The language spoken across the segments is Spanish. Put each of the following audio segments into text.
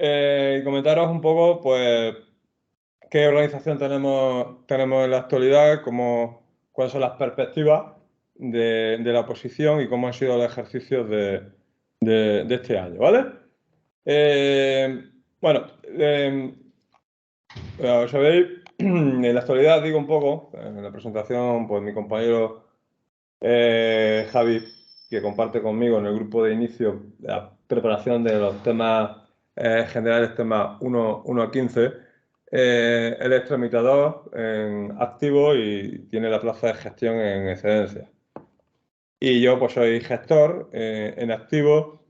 y comentaros un poco, pues, qué organización tenemos en la actualidad, cuáles son las perspectivas de la oposición y cómo han sido los ejercicios de este año, ¿vale? Bueno, como sabéis, en la actualidad digo un poco, en la presentación, pues mi compañero Javi, que comparte conmigo en el grupo de inicio la preparación de los temas generales, temas 1 a 15, él es tramitador en activo y tiene la plaza de gestión en excedencia. Y yo pues soy gestor en activo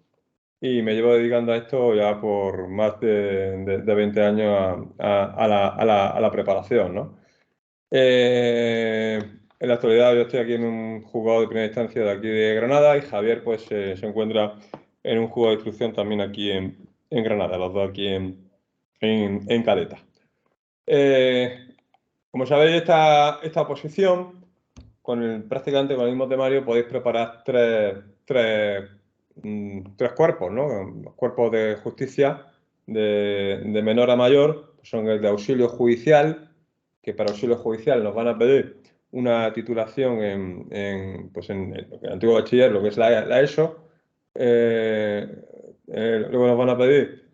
y me llevo dedicando a esto ya por más de 20 años a la preparación, ¿no? En la actualidad yo estoy aquí en un juzgado de primera instancia de aquí de Granada y Javier pues se encuentra en un juzgado de instrucción también aquí en Granada, los dos aquí en Caleta. Como sabéis, esta oposición, prácticamente con el mismo temario podéis preparar tres cuerpos, ¿no? Los cuerpos de justicia de menor a mayor, son el de auxilio judicial, que para auxilio judicial nos van a pedir una titulación pues en el antiguo bachiller, lo que es la ESO. Luego nos van a pedir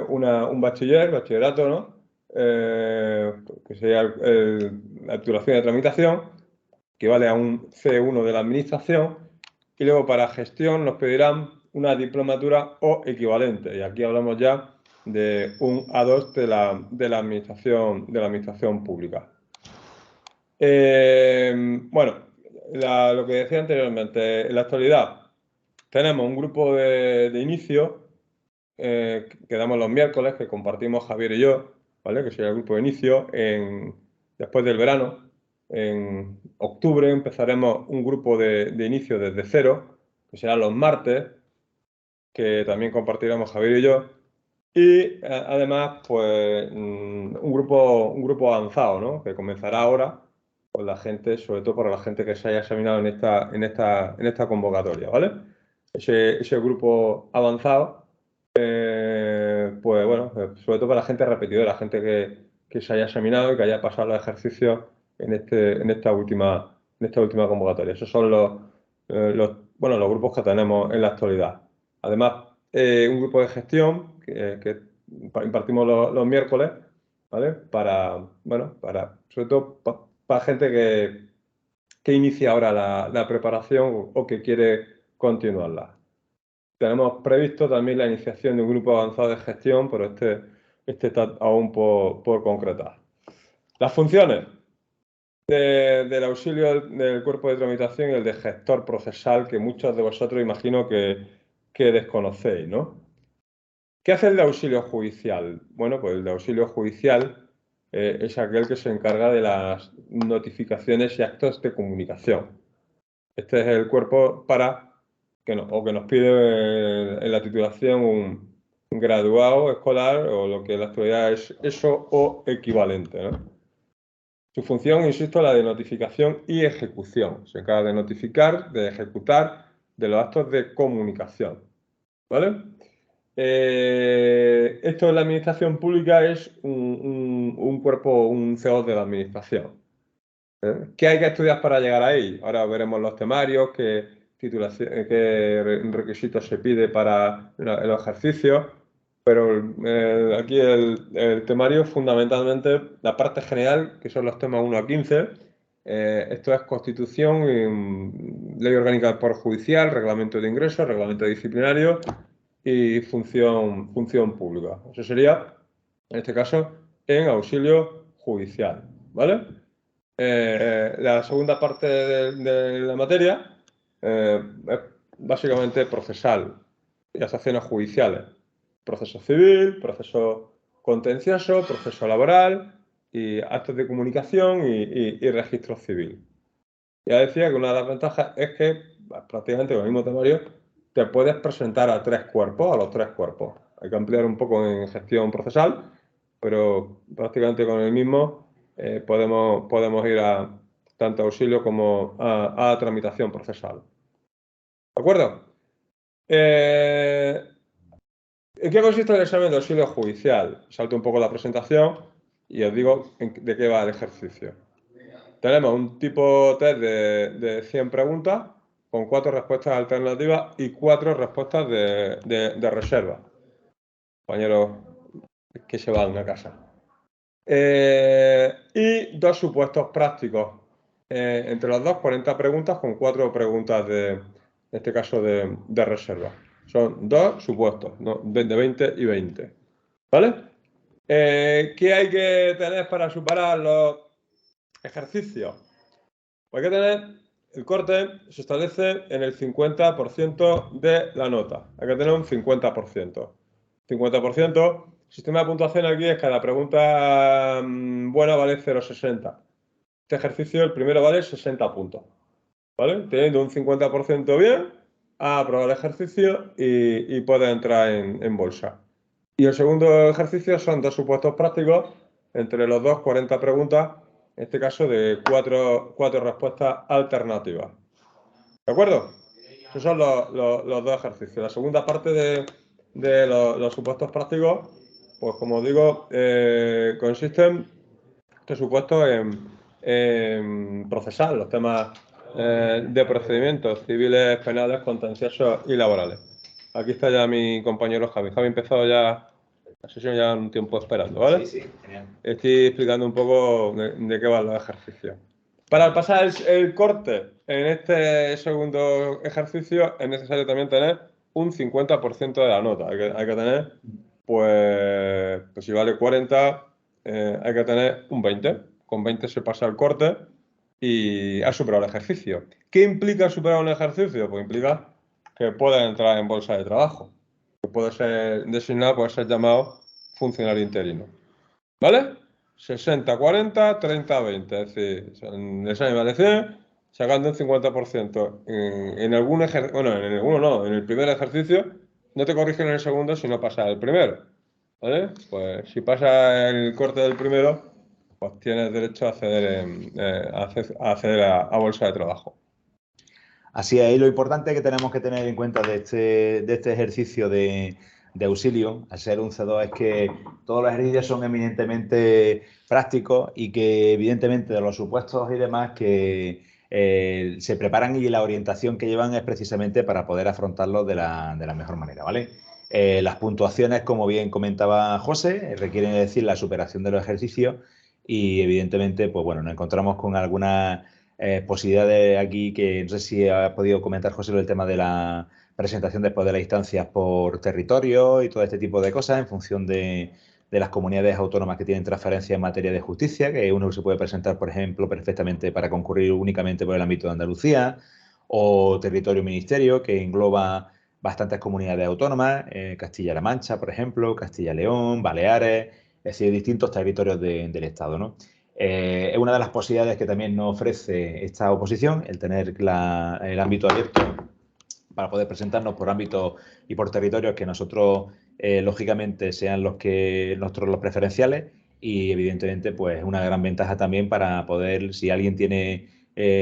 un bachillerato, ¿no? Que sería la titulación de tramitación, que vale a un C1 de la administración. Y luego para gestión nos pedirán una diplomatura o equivalente. Y aquí hablamos ya de un A2 de la administración pública. Bueno, lo que decía anteriormente, en la actualidad tenemos un grupo de inicio que damos los miércoles, que compartimos Javier y yo, ¿vale? Que sería el grupo de inicio después del verano. En octubre empezaremos un grupo de inicio desde cero, que serán los martes, que también compartiremos Javier y yo. Y además, pues, un grupo avanzado, ¿no? Que comenzará ahora con la gente, sobre todo para la gente que se haya examinado en esta convocatoria, ¿vale? Ese grupo avanzado, pues bueno, sobre todo para la gente repetidora, la gente que se haya examinado y que haya pasado los ejercicios en esta última convocatoria. Esos son los grupos que tenemos en la actualidad. Además, un grupo de gestión que impartimos los miércoles, ¿vale? Sobre todo para gente que inicia ahora la preparación o que quiere continuarla. Tenemos previsto también la iniciación de un grupo avanzado de gestión, pero este está aún por concretar. Las funciones del auxilio del cuerpo de tramitación y el de gestor procesal, que muchos de vosotros imagino que desconocéis, ¿no? ¿Qué hace el de auxilio judicial? Bueno, pues el de auxilio judicial es aquel que se encarga de las notificaciones y actos de comunicación. Este es el cuerpo que nos pide en la titulación un graduado escolar o lo que en la actualidad es eso o equivalente, ¿no? Su función, insisto, la de notificación y ejecución. Se encarga de notificar, de ejecutar, de los actos de comunicación, ¿vale? Esto en la administración pública es un cuerpo, un CO de la administración. ¿Qué hay que estudiar para llegar ahí? Ahora veremos los temarios, qué requisitos se pide para los ejercicios, pero aquí el temario fundamentalmente, la parte general, que son los temas 1 a 15, esto es Constitución, Ley Orgánica del Poder Judicial, Reglamento de Ingresos, Reglamento Disciplinario y función pública. Eso sería, en este caso, en auxilio judicial, ¿vale? La segunda parte de la materia es básicamente procesal y las acciones judiciales. Proceso civil, proceso contencioso, proceso laboral y actos de comunicación y registro civil. Ya decía que una de las ventajas es que prácticamente con el mismo temario te puedes presentar a los tres cuerpos. Hay que ampliar un poco en gestión procesal, pero prácticamente con el mismo podemos ir a tanto auxilio como a tramitación procesal. ¿De acuerdo? ¿En qué consiste el examen de auxilio judicial? Salto un poco la presentación y os digo de qué va el ejercicio. Tenemos un tipo test de 100 preguntas con 4 respuestas alternativas y 4 respuestas de reserva. Compañeros que se van a casa. Y 2 supuestos prácticos. Entre los dos, 40 preguntas con 4 preguntas en este caso, de reserva. Son 2 supuestos, ¿no? De 20 y 20. ¿Vale? ¿Qué hay que tener para superar los ejercicios? Hay que tener, el corte se establece en el 50% de la nota. Hay que tener un 50%. 50%. El sistema de puntuación aquí es cada pregunta buena vale 0,60. Este ejercicio, el primero vale 60 puntos. ¿Vale? Teniendo un 50% bien, a aprobar el ejercicio y puedes entrar en bolsa. Y el segundo ejercicio son 2 supuestos prácticos, entre los dos 40 preguntas, en este caso de 4 respuestas alternativas. ¿De acuerdo? Esos son los 2 ejercicios. La segunda parte de los supuestos prácticos, pues como os digo, consisten estos supuestos en procesar los temas de procedimientos civiles, penales, contenciosos y laborales. Aquí está ya mi compañero Javi. Javi ha empezado ya la sesión ya un tiempo esperando, ¿vale? Sí, genial. Estoy explicando un poco de qué van los ejercicios. Para pasar el corte en este segundo ejercicio es necesario también tener un 50% de la nota. Hay que tener, pues si vale 40, hay que tener un 20. Con 20 se pasa el corte y has superado el ejercicio. ¿Qué implica superar un ejercicio? Pues implica que puedes entrar en bolsa de trabajo. Que puede ser designado, puede ser llamado funcionario interino. ¿Vale? 60-40, 30-20. Es decir, en el examen de 100, sacando un 50%. En algún ejercicio, bueno, en alguno no, en el primer ejercicio, no te corrigen en el segundo si no pasas el primero. ¿Vale? Pues si pasas el corte del primero, pues tienes derecho a acceder a bolsa de trabajo. Así es, y lo importante que tenemos que tener en cuenta de este ejercicio de auxilio, al ser un C2, es que todos los ejercicios son eminentemente prácticos y que evidentemente de los supuestos y demás que se preparan y la orientación que llevan es precisamente para poder afrontarlos de la mejor manera, ¿vale? Las puntuaciones, como bien comentaba José, requieren decir la superación de los ejercicios y evidentemente, pues bueno, nos encontramos con algunas posibilidades aquí que no sé si ha podido comentar José el tema de la presentación después de las instancias por territorio y todo este tipo de cosas en función de las comunidades autónomas que tienen transferencia en materia de justicia, que uno se puede presentar, por ejemplo, perfectamente para concurrir únicamente por el ámbito de Andalucía, o territorio ministerio, que engloba bastantes comunidades autónomas, Castilla-La Mancha, por ejemplo, Castilla-León, Baleares, es decir, distintos territorios del Estado, ¿no? Es una de las posibilidades que también nos ofrece esta oposición, el tener el ámbito abierto para poder presentarnos por ámbitos y por territorios que nosotros, lógicamente, sean los preferenciales y, evidentemente, pues una gran ventaja también para poder, si alguien tiene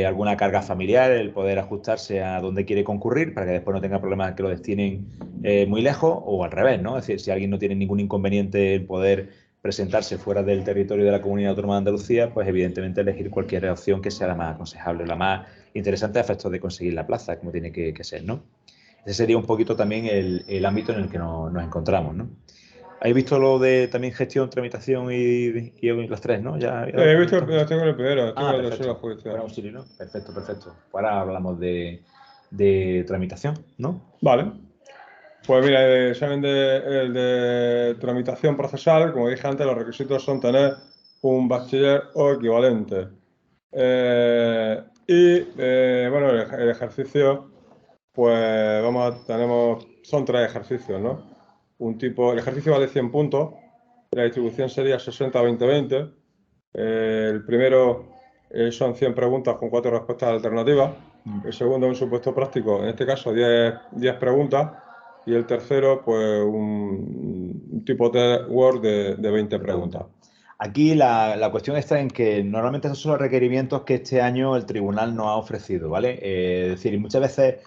alguna carga familiar, el poder ajustarse a donde quiere concurrir para que después no tenga problemas que lo destinen muy lejos o al revés, ¿no? Es decir, si alguien no tiene ningún inconveniente en poder presentarse fuera del territorio de la Comunidad Autónoma de Andalucía, pues evidentemente elegir cualquier opción que sea la más aconsejable, la más interesante a efectos de conseguir la plaza, como tiene que ser, ¿no? Ese sería un poquito también el ámbito en el que nos encontramos, ¿no? ¿Habéis visto lo de también gestión, tramitación y los tres, ¿no? He visto, estoy con el primero, estoy con el perfecto. judicial. Buen auxilio, ¿no? Perfecto, perfecto. Ahora hablamos de tramitación, ¿no? Vale. Pues mira, el examen el de tramitación procesal, como dije antes, los requisitos son tener un bachiller o equivalente. Bueno, el ejercicio, pues son 3 ejercicios, ¿no? El ejercicio vale 100 puntos, la distribución sería 60-20-20. El primero son 100 preguntas con 4 respuestas alternativas. El segundo es un supuesto práctico, en este caso 10 preguntas. Y el tercero, pues un tipo de Word de 20 preguntas. Aquí la cuestión está en que normalmente esos son los requerimientos que este año el tribunal nos ha ofrecido, ¿vale? Es decir, muchas veces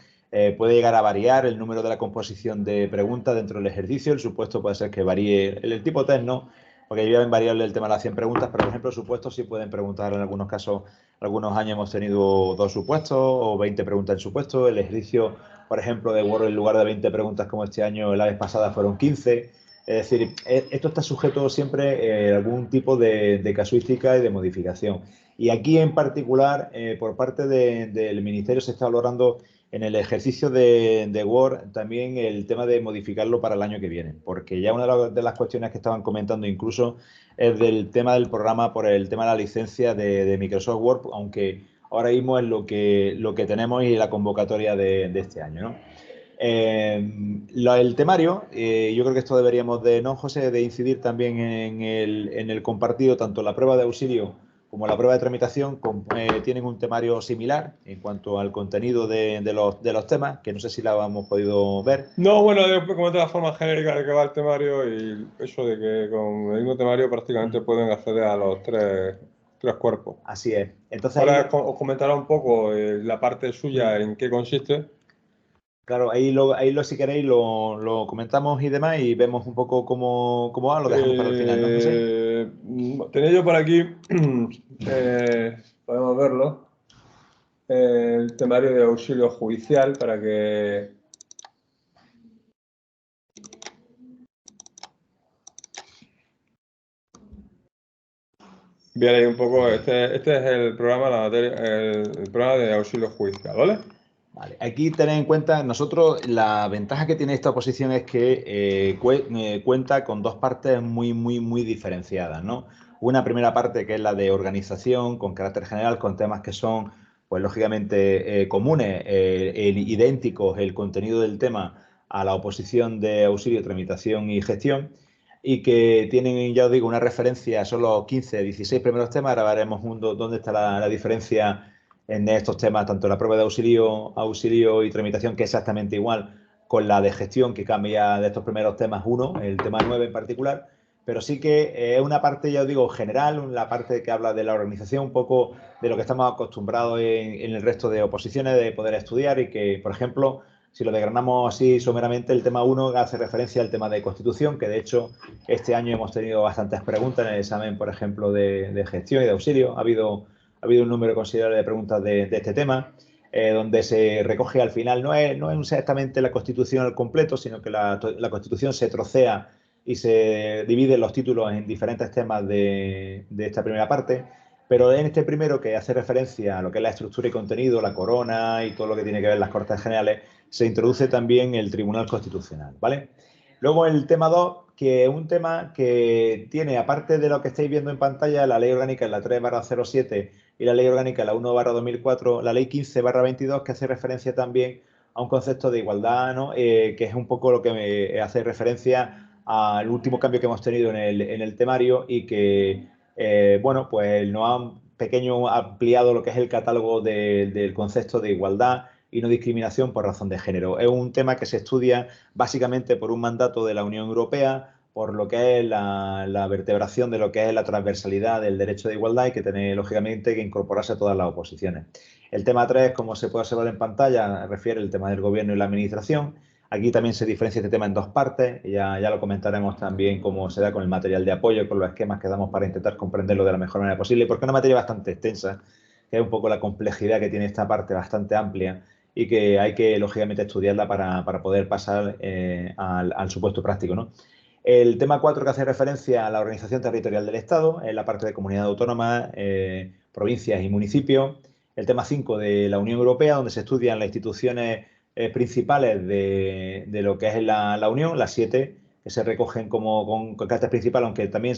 Puede llegar a variar el número de la composición de preguntas dentro del ejercicio. El supuesto puede ser que varíe el tipo test, no, porque lleva invariable el tema de las 100 preguntas, pero por ejemplo, supuestos sí pueden preguntar en algunos casos. Algunos años hemos tenido 2 supuestos o 20 preguntas en supuesto. El ejercicio, por ejemplo, de Word, en lugar de 20 preguntas como este año, la vez pasada fueron 15. Es decir, esto está sujeto siempre a algún tipo de casuística y de modificación. Y aquí en particular, por parte del Ministerio se está valorando en el ejercicio de Word también el tema de modificarlo para el año que viene, porque ya una de las cuestiones que estaban comentando incluso es del tema del programa por el tema de la licencia de Microsoft Word, aunque ahora mismo es lo que tenemos y la convocatoria de este año, ¿no? El temario, yo creo que esto deberíamos de, ¿no, José?, de incidir también en el compartido, tanto la prueba de auxilio como la prueba de tramitación tienen un temario similar en cuanto al contenido de los temas, que no sé si la hemos podido ver. No, bueno, yo comenté la forma genérica de que va el temario y eso de que con el mismo temario prácticamente pueden acceder a los tres cuerpos. Así es. Entonces Ahora os comentará un poco la parte suya en qué consiste. Claro, si queréis lo comentamos y demás y vemos un poco cómo va, lo dejamos para el final, ¿no, José? Tenía yo por aquí, podemos verlo, el temario de auxilio judicial para que veáis un poco. Este es el programa, el programa de auxilio judicial, ¿vale? Vale. Aquí tener en cuenta, nosotros la ventaja que tiene esta oposición es que cuenta con dos partes muy diferenciadas, ¿no? Una primera parte que es la de organización con carácter general, con temas que son, pues lógicamente, comunes, idénticos, el contenido del tema a la oposición de auxilio, tramitación y gestión, y que tienen, ya os digo, una referencia, son los 15, 16 primeros temas. Ahora veremos dónde está la diferencia en estos temas, tanto la prueba de auxilio y tramitación, que es exactamente igual, con la de gestión, que cambia de estos primeros temas uno, el tema 9 en particular, pero sí que es una parte, ya os digo, general, la parte que habla de la organización, un poco de lo que estamos acostumbrados en el resto de oposiciones de poder estudiar y que, por ejemplo, si lo desgranamos así someramente, el tema 1 hace referencia al tema de constitución, que de hecho este año hemos tenido bastantes preguntas en el examen, por ejemplo, de gestión y de auxilio. Ha habido un número considerable de preguntas de este tema, donde se recoge al final, no es exactamente la Constitución al completo, sino que la Constitución se trocea y se divide los títulos en diferentes temas de esta primera parte, pero en este primero, que hace referencia a lo que es la estructura y contenido, la corona y todo lo que tiene que ver las Cortes Generales, se introduce también el Tribunal Constitucional, ¿vale? Luego el tema 2, que es un tema que tiene, aparte de lo que estáis viendo en pantalla, la Ley Orgánica en la 3/07 y la Ley Orgánica la 1/2004, la Ley 15/22, que hace referencia también a un concepto de igualdad, ¿no? Que es un poco lo que me hace referencia al último cambio que hemos tenido en el temario y que, bueno, pues nos han pequeño ampliado lo que es el catálogo del concepto de igualdad y no discriminación por razón de género. Es un tema que se estudia básicamente por un mandato de la Unión Europea, por lo que es la vertebración de lo que es la transversalidad del derecho de igualdad y que tiene, lógicamente, que incorporarse a todas las oposiciones. El tema 3, como se puede observar en pantalla, refiere al tema del gobierno y la administración. Aquí también se diferencia este tema en dos partes, ya lo comentaremos también cómo se da con el material de apoyo, con los esquemas que damos para intentar comprenderlo de la mejor manera posible, porque es una materia bastante extensa, que es un poco la complejidad que tiene esta parte bastante amplia y que hay que, lógicamente, estudiarla para poder pasar al supuesto práctico, ¿no? El tema 4, que hace referencia a la organización territorial del Estado, en la parte de comunidad autónoma, provincias y municipios. El tema 5, de la Unión Europea, donde se estudian las instituciones principales de lo que es la Unión, las 7 que se recogen con carácter principal, aunque también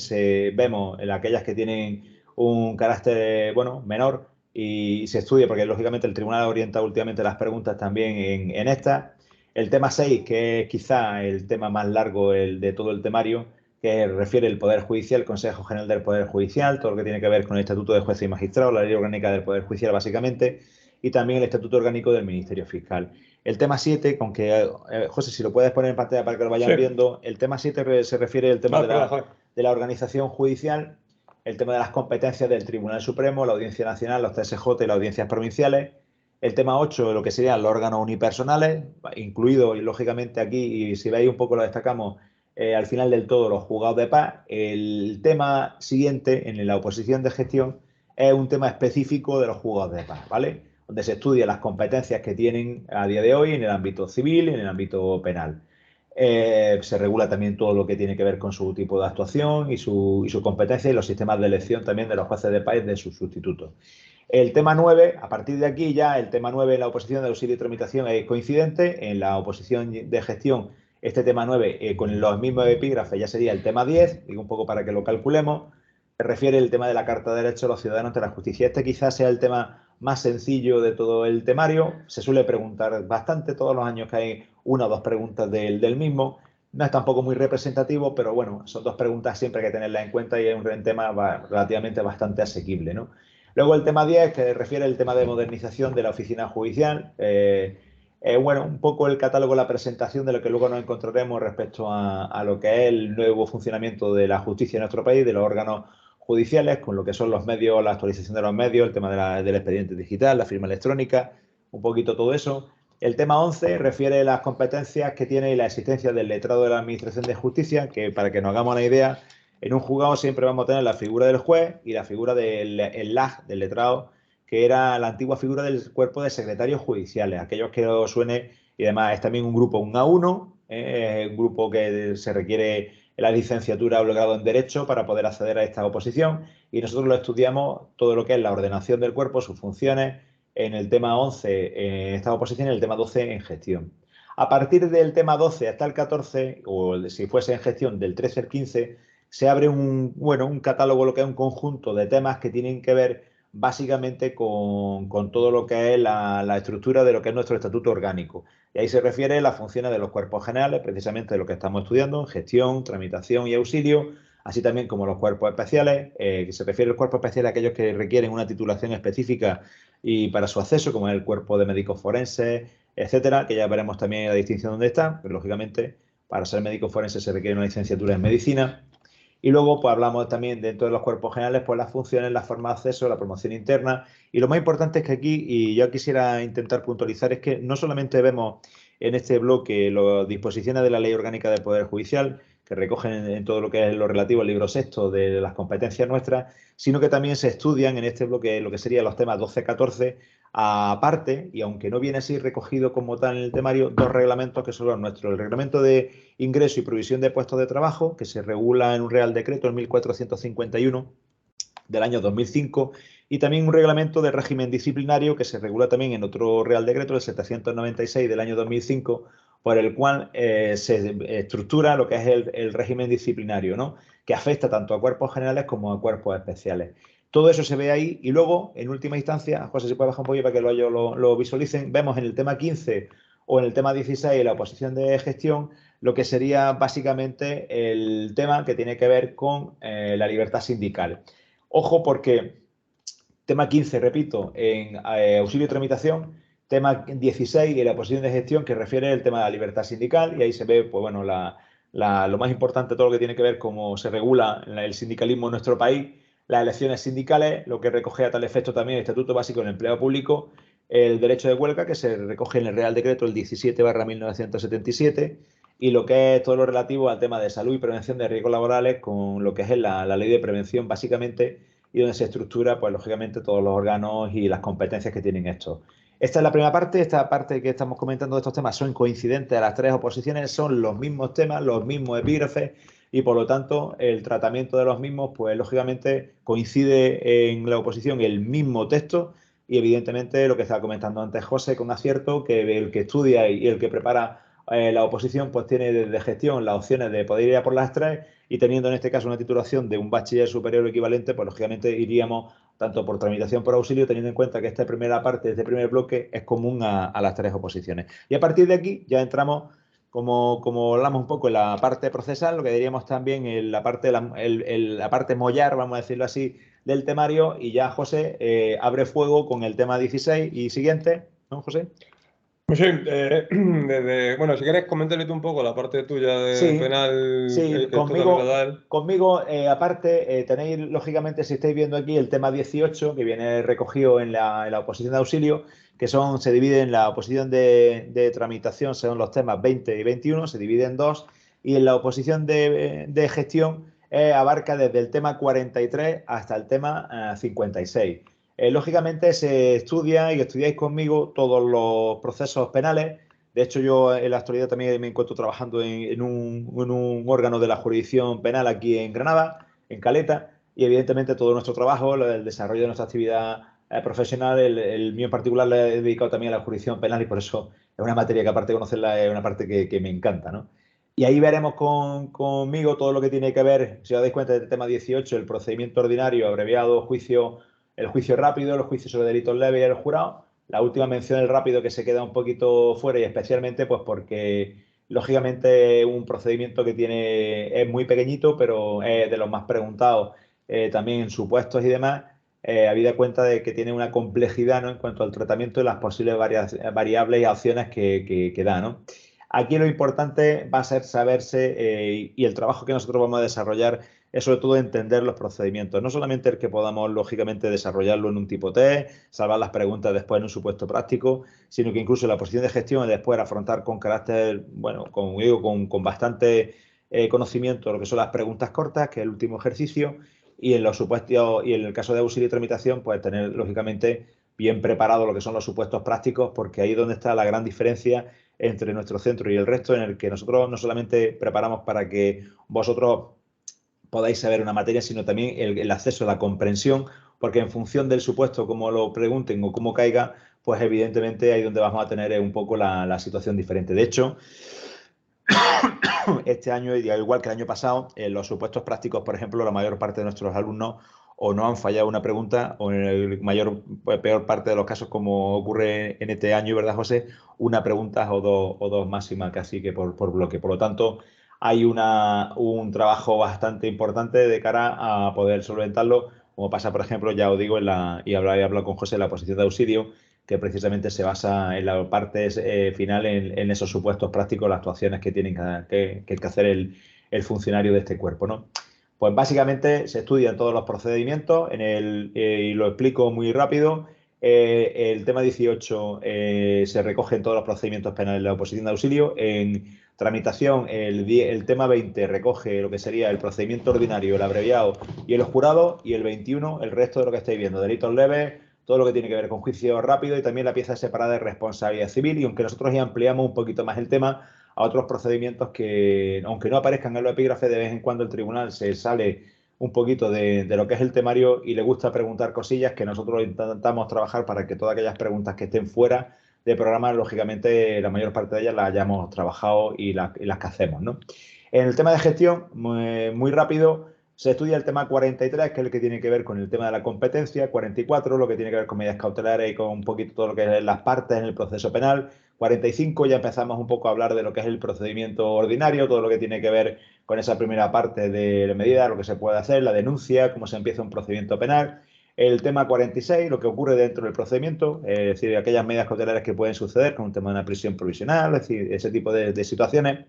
vemos en aquellas que tienen un carácter, bueno, menor, y se estudia, porque lógicamente el tribunal orienta últimamente las preguntas también en estas. El tema 6, que es quizá el tema más largo de todo el temario, que refiere el Poder Judicial, el Consejo General del Poder Judicial, todo lo que tiene que ver con el Estatuto de Jueces y Magistrados, la Ley Orgánica del Poder Judicial, básicamente, y también el Estatuto Orgánico del Ministerio Fiscal. El tema 7, con que, José, si lo puedes poner en pantalla para que lo vayan viendo, el tema 7 se refiere al tema de la organización judicial, el tema de las competencias del Tribunal Supremo, la Audiencia Nacional, los TSJ y las audiencias provinciales. El tema 8, lo que serían los órganos unipersonales, incluido, y lógicamente aquí, y si veis un poco lo destacamos, al final del todo los juzgados de paz. El tema siguiente, en la oposición de gestión, es un tema específico de los juzgados de paz, ¿vale? Donde se estudian las competencias que tienen a día de hoy en el ámbito civil y en el ámbito penal. Se regula también todo lo que tiene que ver con su tipo de actuación y su competencia y los sistemas de elección también de los jueces de paz y de sus sustitutos. El tema 9, a partir de aquí ya el tema 9 en la oposición de auxilio y tramitación es coincidente, en la oposición de gestión este tema 9 con los mismos epígrafes ya sería el tema 10, digo un poco para que lo calculemos, se refiere el tema de la Carta de Derechos de los Ciudadanos ante la Justicia. Este quizás sea el tema más sencillo de todo el temario, se suele preguntar bastante todos los años que hay una o dos preguntas del mismo, no es tampoco muy representativo, pero bueno, son dos preguntas siempre hay que tenerlas en cuenta y es un tema relativamente bastante asequible, ¿no? Luego el tema 10, que refiere al tema de modernización de la oficina judicial. Bueno, un poco el catálogo, la presentación de lo que luego nos encontraremos respecto a lo que es el nuevo funcionamiento de la justicia en nuestro país, de los órganos judiciales, con lo que son los medios, la actualización de los medios, el tema del expediente digital, la firma electrónica, un poquito todo eso. El tema 11 refiere a las competencias que tiene y la existencia del letrado de la Administración de Justicia, que para que nos hagamos una idea, en un juzgado siempre vamos a tener la figura del juez y la figura del LAJ, del letrado, que era la antigua figura del cuerpo de secretarios judiciales, aquellos que os suene, y además es también un grupo, un A1, un grupo que se requiere la licenciatura o el grado en Derecho para poder acceder a esta oposición, y nosotros lo estudiamos todo lo que es la ordenación del cuerpo, sus funciones, en el tema 11 en esta oposición y en el tema 12 en gestión. A partir del tema 12 hasta el 14, o si fuese en gestión del 13 al 15, se abre un catálogo, lo que es un conjunto de temas que tienen que ver básicamente con todo lo que es la estructura de lo que es nuestro estatuto orgánico. Y ahí se refiere a las funciones de los cuerpos generales, precisamente de lo que estamos estudiando, gestión, tramitación y auxilio, así también como los cuerpos especiales, que se refiere a los cuerpos especiales a aquellos que requieren una titulación específica y para su acceso, como es el cuerpo de médicos forenses, etcétera, que ya veremos también la distinción donde está, pero lógicamente para ser médico forense se requiere una licenciatura en medicina. Y luego pues hablamos también dentro de los cuerpos generales, pues las funciones, la forma de acceso, la promoción interna. Y lo más importante es que aquí, y yo quisiera intentar puntualizar, es que no solamente vemos en este bloque las disposiciones de la Ley Orgánica del Poder Judicial, que recogen en todo lo que es lo relativo al libro sexto de las competencias nuestras, sino que también se estudian en este bloque lo que serían los temas 12-14, aparte, y aunque no viene así recogido como tal en el temario, dos reglamentos que son los nuestros. El reglamento de ingreso y provisión de puestos de trabajo, que se regula en un Real Decreto, el 1451 del año 2005, y también un reglamento de régimen disciplinario que se regula también en otro Real Decreto, el 796 del año 2005, por el cual se estructura lo que es el régimen disciplinario, ¿no? Que afecta tanto a cuerpos generales como a cuerpos especiales. Todo eso se ve ahí y luego, en última instancia, José, si puede bajar un poquito para que lo visualicen, vemos en el tema 15 o en el tema 16, la oposición de gestión, lo que sería básicamente el tema que tiene que ver con la libertad sindical. Ojo porque tema 15, repito, en auxilio y tramitación, tema 16 en la oposición de gestión que refiere al tema de la libertad sindical y ahí se ve, pues bueno, lo más importante, todo lo que tiene que ver cómo se regula el sindicalismo en nuestro país, las elecciones sindicales, lo que recoge a tal efecto también el Estatuto Básico del Empleo Público, el derecho de huelga que se recoge en el Real Decreto el 17/1977 y lo que es todo lo relativo al tema de salud y prevención de riesgos laborales con lo que es la ley de prevención básicamente y donde se estructura, pues lógicamente, todos los órganos y las competencias que tienen estos. Esta es la primera parte, esta parte que estamos comentando de estos temas son coincidentes a las tres oposiciones, son los mismos temas, los mismos epígrafes y por lo tanto el tratamiento de los mismos, pues lógicamente coincide en la oposición el mismo texto y evidentemente lo que estaba comentando antes José con acierto, que el que estudia y el que prepara la oposición pues tiene desde gestión las opciones de poder ir a por las tres y teniendo en este caso una titulación de un bachiller superior equivalente, pues lógicamente iríamos tanto por tramitación por auxilio, teniendo en cuenta que esta primera parte, este primer bloque, es común a las tres oposiciones. Y a partir de aquí ya entramos, como hablamos un poco en la parte procesal, lo que diríamos también en la parte mollar, vamos a decirlo así, del temario, y ya José abre fuego con el tema 16 y siguiente, ¿no, José? Pues sí, bueno, si quieres, coméntale tú un poco la parte tuya de Sí, penal, sí, que esto también lo conmigo, da él. conmigo aparte, tenéis, lógicamente, si estáis viendo aquí el tema 18 que viene recogido en la oposición de auxilio, que se divide en la oposición de tramitación, según los temas 20 y 21, se divide en dos, y en la oposición de gestión abarca desde el tema 43 hasta el tema 56. Lógicamente, se estudia y estudiáis conmigo todos los procesos penales. De hecho, yo en la actualidad también me encuentro trabajando en un órgano de la jurisdicción penal aquí en Granada, en Caleta, y evidentemente todo nuestro trabajo, el desarrollo de nuestra actividad profesional, el mío en particular le he dedicado también a la jurisdicción penal y por eso es una materia que aparte de conocerla es una parte que me encanta, ¿no? Y ahí veremos conmigo todo lo que tiene que ver, si os dais cuenta del tema 18, el procedimiento ordinario, abreviado, el juicio rápido, el juicio sobre delitos leves y el jurado. La última mención del rápido que se queda un poquito fuera y especialmente pues porque lógicamente es un procedimiento que es muy pequeñito, pero es de los más preguntados también en supuestos y demás, habida cuenta de que tiene una complejidad, ¿no? En cuanto al tratamiento de las posibles variables y opciones que da, ¿no? Aquí lo importante va a ser saberse y el trabajo que nosotros vamos a desarrollar es sobre todo entender los procedimientos, no solamente el que podamos lógicamente desarrollarlo en un tipo test, salvar las preguntas después en un supuesto práctico, sino que incluso la posición de gestión después afrontar con carácter, bueno, como digo, con bastante conocimiento lo que son las preguntas cortas, que es el último ejercicio, y en los supuestos, y en el caso de auxilio y tramitación, pues tener lógicamente bien preparado lo que son los supuestos prácticos, porque ahí es donde está la gran diferencia entre nuestro centro y el resto, en el que nosotros no solamente preparamos para que vosotros podáis saber una materia, sino también el acceso a la comprensión, porque en función del supuesto, como lo pregunten o cómo caiga, pues evidentemente ahí donde vamos a tener un poco la situación diferente. De hecho, este año, y al igual que el año pasado, en los supuestos prácticos, por ejemplo, la mayor parte de nuestros alumnos o no han fallado una pregunta, o en el peor parte de los casos, como ocurre en este año, ¿verdad, José? Una pregunta o dos máxima, casi que por bloque. Por lo tanto, hay un trabajo bastante importante de cara a poder solventarlo, como pasa, por ejemplo, ya os digo, y he hablado con José en la posición de auxilio, que precisamente se basa en la parte final en esos supuestos prácticos, las actuaciones que tienen que hacer el funcionario de este cuerpo, ¿no? Pues básicamente se estudian todos los procedimientos y lo explico muy rápido. El tema 18 se recogen todos los procedimientos penales de la oposición de auxilio. En tramitación, el tema 20 recoge lo que sería el procedimiento ordinario, el abreviado y el jurado. Y el 21, el resto de lo que estáis viendo, delitos leves, todo lo que tiene que ver con juicio rápido y también la pieza separada de responsabilidad civil. Y aunque nosotros ya ampliamos un poquito más el tema a otros procedimientos que, aunque no aparezcan en los epígrafes, de vez en cuando el tribunal se sale un poquito de lo que es el temario y le gusta preguntar cosillas que nosotros intentamos trabajar para que todas aquellas preguntas que estén fuera de programa, lógicamente la mayor parte de ellas las hayamos trabajado y las que hacemos, ¿no? En el tema de gestión, muy rápido, se estudia el tema 43, que es el que tiene que ver con el tema de la competencia, 44, lo que tiene que ver con medidas cautelares y con un poquito todo lo que es las partes en el proceso penal, 45 ya empezamos un poco a hablar de lo que es el procedimiento ordinario, todo lo que tiene que ver con esa primera parte de la medida, lo que se puede hacer, la denuncia, cómo se empieza un procedimiento penal. El tema 46, lo que ocurre dentro del procedimiento, es decir, aquellas medidas cautelares que pueden suceder con un tema de una prisión provisional, es decir, ese tipo de situaciones.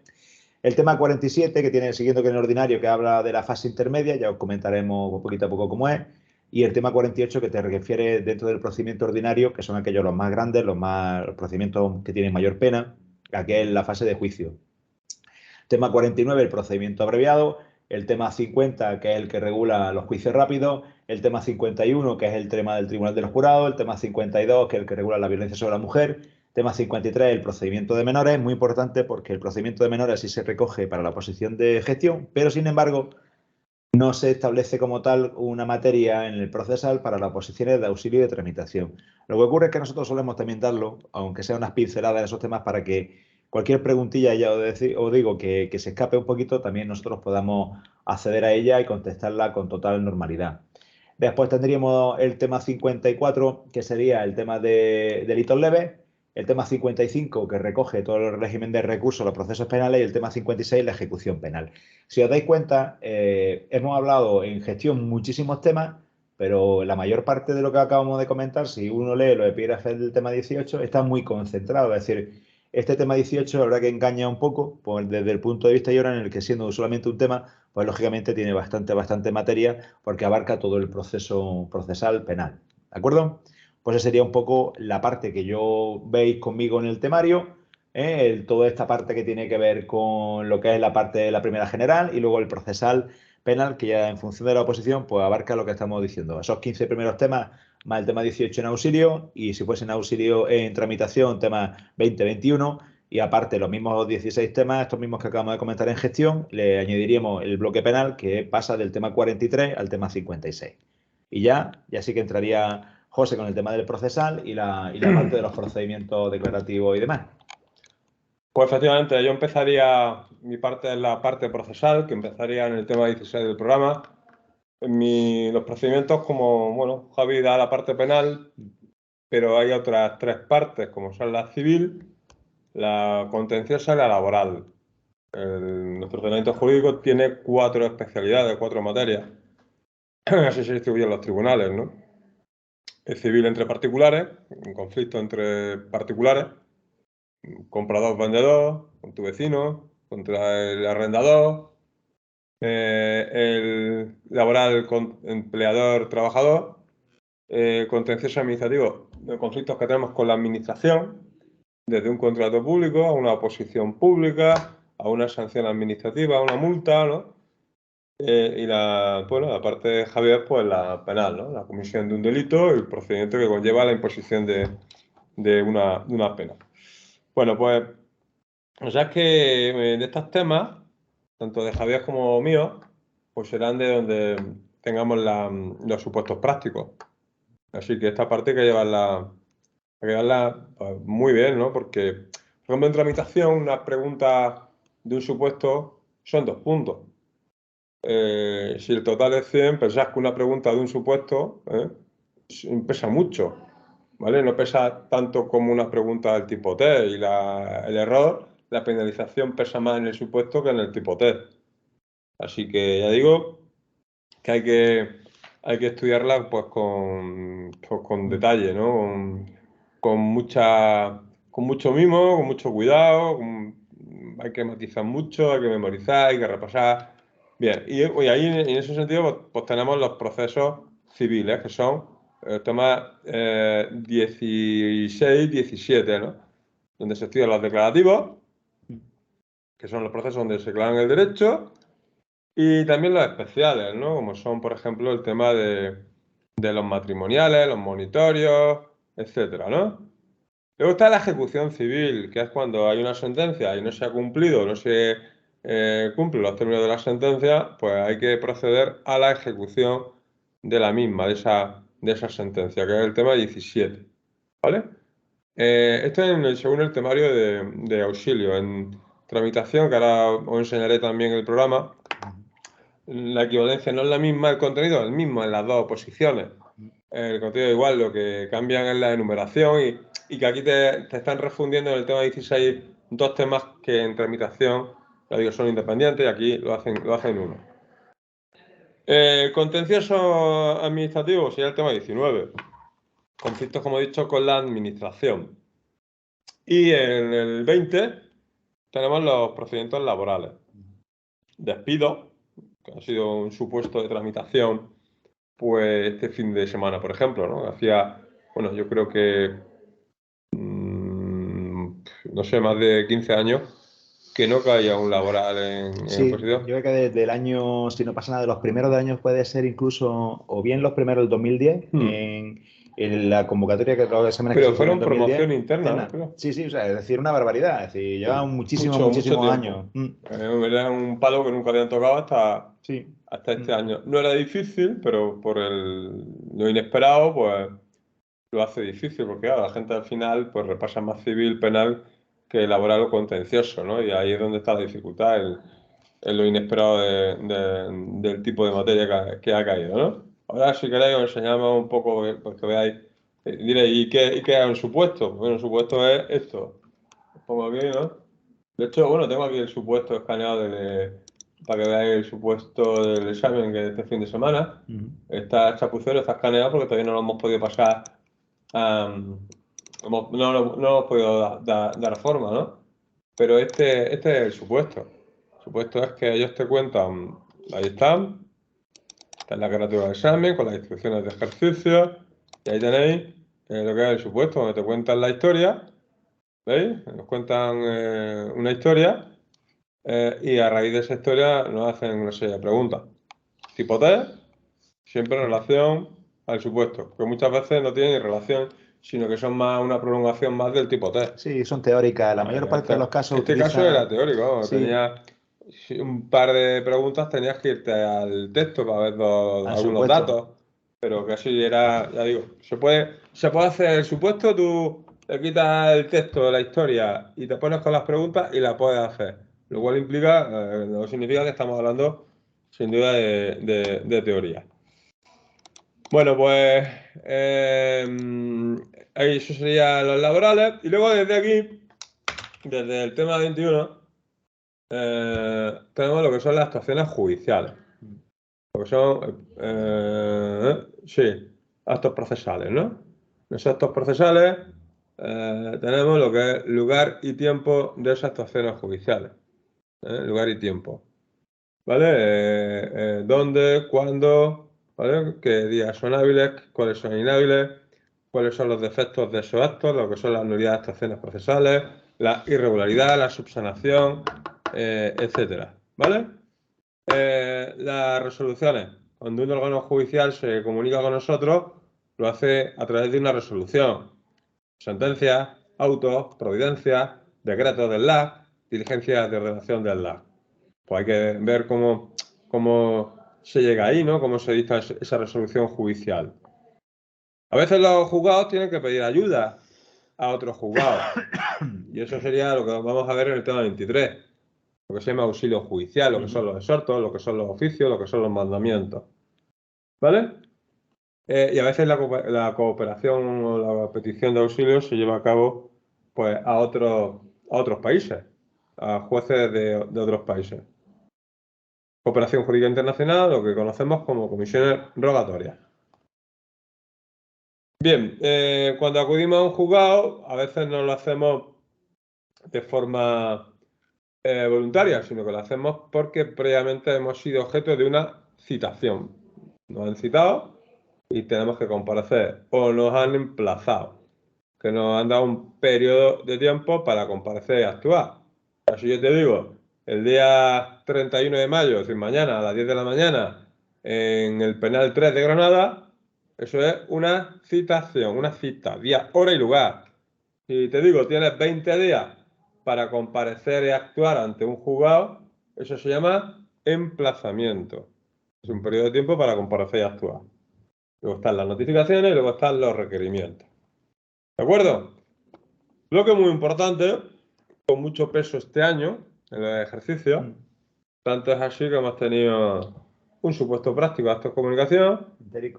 El tema 47, que tiene, siguiendo con el ordinario, que habla de la fase intermedia, ya os comentaremos poquito a poco cómo es. Y el tema 48, que te refiere dentro del procedimiento ordinario, que son aquellos los más grandes, los procedimientos que tienen mayor pena, que es la fase de juicio. Tema 49, el procedimiento abreviado. El tema 50, que es el que regula los juicios rápidos. El tema 51, que es el tema del Tribunal de los Jurados. El tema 52, que es el que regula la violencia sobre la mujer. Tema 53, el procedimiento de menores. Muy importante porque el procedimiento de menores sí se recoge para la posición de gestión, pero sin embargo no se establece como tal una materia en el procesal para las posiciones de auxilio y de tramitación. Lo que ocurre es que nosotros solemos también darlo, aunque sea unas pinceladas en esos temas, para que cualquier preguntilla, ya os digo, que se escape un poquito, también nosotros podamos acceder a ella y contestarla con total normalidad. Después tendríamos el tema 54, que sería el tema de delitos leves, el tema 55, que recoge todo el régimen de recursos a los procesos penales, y el tema 56, la ejecución penal. Si os dais cuenta, hemos hablado en gestión muchísimos temas, pero la mayor parte de lo que acabamos de comentar, si uno lee los epígrafes del tema 18, está muy concentrado. Es decir, este tema 18, la verdad que engaña un poco, pues desde el punto de vista y ahora en el que siendo solamente un tema, pues lógicamente tiene bastante materia porque abarca todo el proceso procesal penal. ¿De acuerdo? Pues esa sería un poco la parte que yo veis conmigo en el temario. Toda esta parte que tiene que ver con lo que es la parte de la primera general y luego el procesal penal, que ya en función de la oposición, pues abarca lo que estamos diciendo. Esos 15 primeros temas, más el tema 18 en auxilio, y si fuese en auxilio en tramitación, temas 20, 21, y aparte los mismos 16 temas, estos mismos que acabamos de comentar en gestión, le añadiríamos el bloque penal, que pasa del tema 43 al tema 56. Y ya sí que entraría José con el tema del procesal y la parte de los procedimientos declarativos y demás. Pues efectivamente, yo empezaría, mi parte es la parte procesal, que empezaría en el tema 16 del programa. Los procedimientos, como, bueno, Javi da la parte penal, pero hay otras tres partes, como son la civil, la contenciosa y la laboral. Nuestro ordenamiento jurídico tiene 4 especialidades, 4 materias. Así se distribuyen los tribunales, ¿no? El civil entre particulares, un conflicto entre particulares, comprador-vendedor, con tu vecino, contra el arrendador, el laboral con empleador-trabajador, contencioso administrativo, de conflictos que tenemos con la administración, desde un contrato público a una oposición pública, a una sanción administrativa, a una multa, ¿no? Y la parte de Javier, pues la penal, ¿no? La comisión de un delito, el procedimiento que conlleva la imposición de una pena. Bueno, pues, o sea, es que de estos temas, tanto de Javier como mío, pues serán de donde tengamos los supuestos prácticos. Así que esta parte hay que llevarla pues, muy bien, ¿no? Porque, por ejemplo, en tramitación, una pregunta de un supuesto son 2 puntos. Si el total es 100, pensás que una pregunta de un supuesto pesa mucho, ¿vale? No pesa tanto como una pregunta del tipo T y el error, la penalización pesa más en el supuesto que en el tipo T. Así que ya digo que hay que estudiarla pues con detalle, ¿no? Con mucho mimo, con mucho cuidado, hay que matizar mucho, hay que memorizar, hay que repasar. Bien, y ahí en ese sentido pues tenemos los procesos civiles, que son temas 16, 17, ¿no? Donde se estudian los declarativos, que son los procesos donde se declaran el derecho, y también los especiales, ¿no? Como son, por ejemplo, el tema de los matrimoniales, los monitorios, etcétera, ¿no? Luego está la ejecución civil, que es cuando hay una sentencia y no se ha cumplido, no se cumplen los términos de la sentencia, pues hay que proceder a la ejecución de la misma, de esa sentencia, que es el tema 17, ¿vale? Esto según el temario de auxilio. En tramitación, que ahora os enseñaré también el programa, la equivalencia no es la misma, el contenido es el mismo en las dos oposiciones. El contenido igual, lo que cambian es la enumeración y que aquí te están refundiendo en el tema 16 2 temas que en tramitación, lo digo, son independientes y aquí lo hacen uno. Contencioso administrativo sería el tema 19. Conflictos, como he dicho, con la administración. Y en el 20 tenemos los procedimientos laborales. Despido, que ha sido un supuesto de tramitación, pues este fin de semana, por ejemplo, ¿no? Bueno, yo creo que, no sé, más de 15 años que no caía un laboral en Sí, oposición. yo creo que desde el año, si no pasa nada, de los primeros de años puede ser incluso, o bien los primeros del 2010, en la convocatoria que los exámenes que se Pero hicieron en fueron 2010. promoción interna, ¿no? Interna. Creo. Sí, sí, o sea, es decir, una barbaridad. Es decir, llevan Mucho muchísimos años. tiempo. Era un palo que nunca habían tocado Sí. hasta este año. No era difícil, pero por lo inesperado, pues lo hace difícil, porque claro, la gente al final pues repasa más civil, penal que laboral o contencioso, ¿no? Y ahí es donde está la dificultad, en lo inesperado del tipo de materia que ha caído, ¿no? Ahora, si queréis, os enseñamos un poco, pues que veáis. Diréis, ¿y qué es un supuesto? Bueno, un supuesto es esto. Os pongo aquí, ¿no? De hecho, bueno, tengo aquí el supuesto escaneado para que veáis el supuesto del examen que este fin de semana. Está chapucero, está escaneado porque todavía no lo hemos podido pasar. No lo hemos podido dar forma, ¿no? Pero este es el supuesto. El supuesto es que ellos te cuentan, ahí está en la carátula del examen con las instrucciones de ejercicio, y ahí tenéis lo que es el supuesto, donde te cuentan la historia, ¿veis? Nos cuentan una historia y a raíz de esa historia nos hacen una serie de preguntas. Tipo test, siempre en relación al supuesto, que muchas veces no tienen ni relación, sino que son más una prolongación más del tipo test. Sí, son teóricas. La mayor parte de los casos Este caso era utilizan... teórico, vamos, Sí, un par de preguntas, tenías que irte al texto para ver al algunos supuesto. datos, pero casi era, ya digo, se puede hacer el supuesto, tú le quitas el texto de la historia y te pones con las preguntas y la puedes hacer, lo cual implica, no significa que estamos hablando sin duda de teoría. Bueno, pues ahí eso serían los laborales y luego desde aquí, desde el tema 21, tenemos lo que son las actuaciones judiciales. Lo que son, sí, actos procesales, ¿no? En los actos procesales tenemos lo que es lugar y tiempo de esas actuaciones judiciales. Lugar y tiempo. ¿Vale? ¿Dónde? ¿Cuándo? ¿Vale? ¿Qué días son hábiles? ¿Cuáles son inhábiles? ¿Cuáles son los defectos de esos actos? Lo que son las nulidades de actuaciones procesales, la irregularidad, la subsanación, etcétera. ¿Vale? Las resoluciones. Cuando un órgano judicial se comunica con nosotros, lo hace a través de una resolución. Sentencias, autos, providencias, decretos del LAC, diligencias de ordenación del LAC. Pues hay que ver cómo se llega ahí, ¿no? Cómo se dicta esa resolución judicial. A veces los juzgados tienen que pedir ayuda a otros juzgados. Y eso sería lo que vamos a ver en el tema 23. Lo que se llama auxilio judicial, lo que son los exhortos, lo que son los oficios, lo que son los mandamientos. ¿Vale? Y a veces la cooperación o la petición de auxilio se lleva a cabo pues, a otros países, a jueces de otros países. Cooperación jurídica internacional, lo que conocemos como comisiones rogatorias. Bien, cuando acudimos a un juzgado, a veces no lo hacemos de forma voluntaria, sino que lo hacemos porque previamente hemos sido objeto de una citación. Nos han citado y tenemos que comparecer, o nos han emplazado, que nos han dado un periodo de tiempo para comparecer y actuar. Si yo te digo, el día 31 de mayo, es decir, mañana a las 10 de la mañana, en el penal 3 de Granada, eso es una citación, una cita, día, hora y lugar. Si te digo, tienes 20 días para comparecer y actuar ante un juzgado, eso se llama emplazamiento. Es un periodo de tiempo para comparecer y actuar. Luego están las notificaciones y luego están los requerimientos. ¿De acuerdo? Lo que es muy importante, con mucho peso este año en los ejercicios, tanto es así que hemos tenido un supuesto práctico de actos de comunicación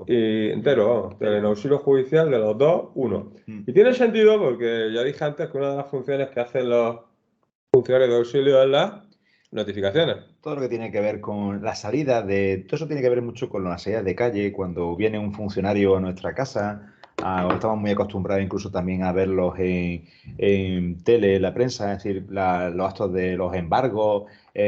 y entero, vamos, en auxilio judicial de los dos, uno. Y tiene sentido porque ya dije antes que una de las funciones que hacen los funcionarios de auxilio es las notificaciones. Todo lo que tiene que ver con la salida de... Todo eso tiene que ver mucho con las salidas de calle, cuando viene un funcionario a nuestra casa. Estamos muy acostumbrados incluso también a verlos en tele, en la prensa, es decir, los actos de los embargos,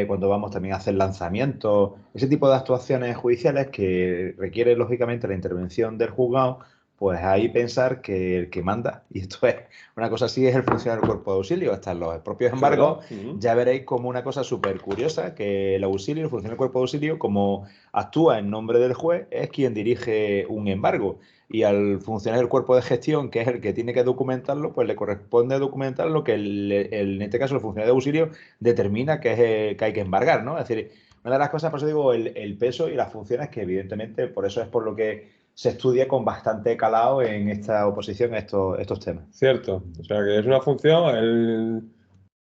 cuando vamos también a hacer lanzamientos, ese tipo de actuaciones judiciales que requiere lógicamente la intervención del juzgado, pues ahí pensar que el que manda, y esto es una cosa así, es el funcionario del cuerpo de auxilio, hasta en los propios embargos, ya veréis como una cosa súper curiosa, que el auxilio, el funcionario del cuerpo de auxilio, como actúa en nombre del juez, es quien dirige un embargo. Y al funcionario del cuerpo de gestión, que es el que tiene que documentarlo, pues le corresponde documentar lo que en este caso el funcionario de auxilio determina que hay que embargar, ¿no? Es decir, una de las cosas, por eso digo, el peso y las funciones, que evidentemente por eso es por lo que se estudia con bastante calado en esta oposición a estos temas. Cierto, o sea que es una función, el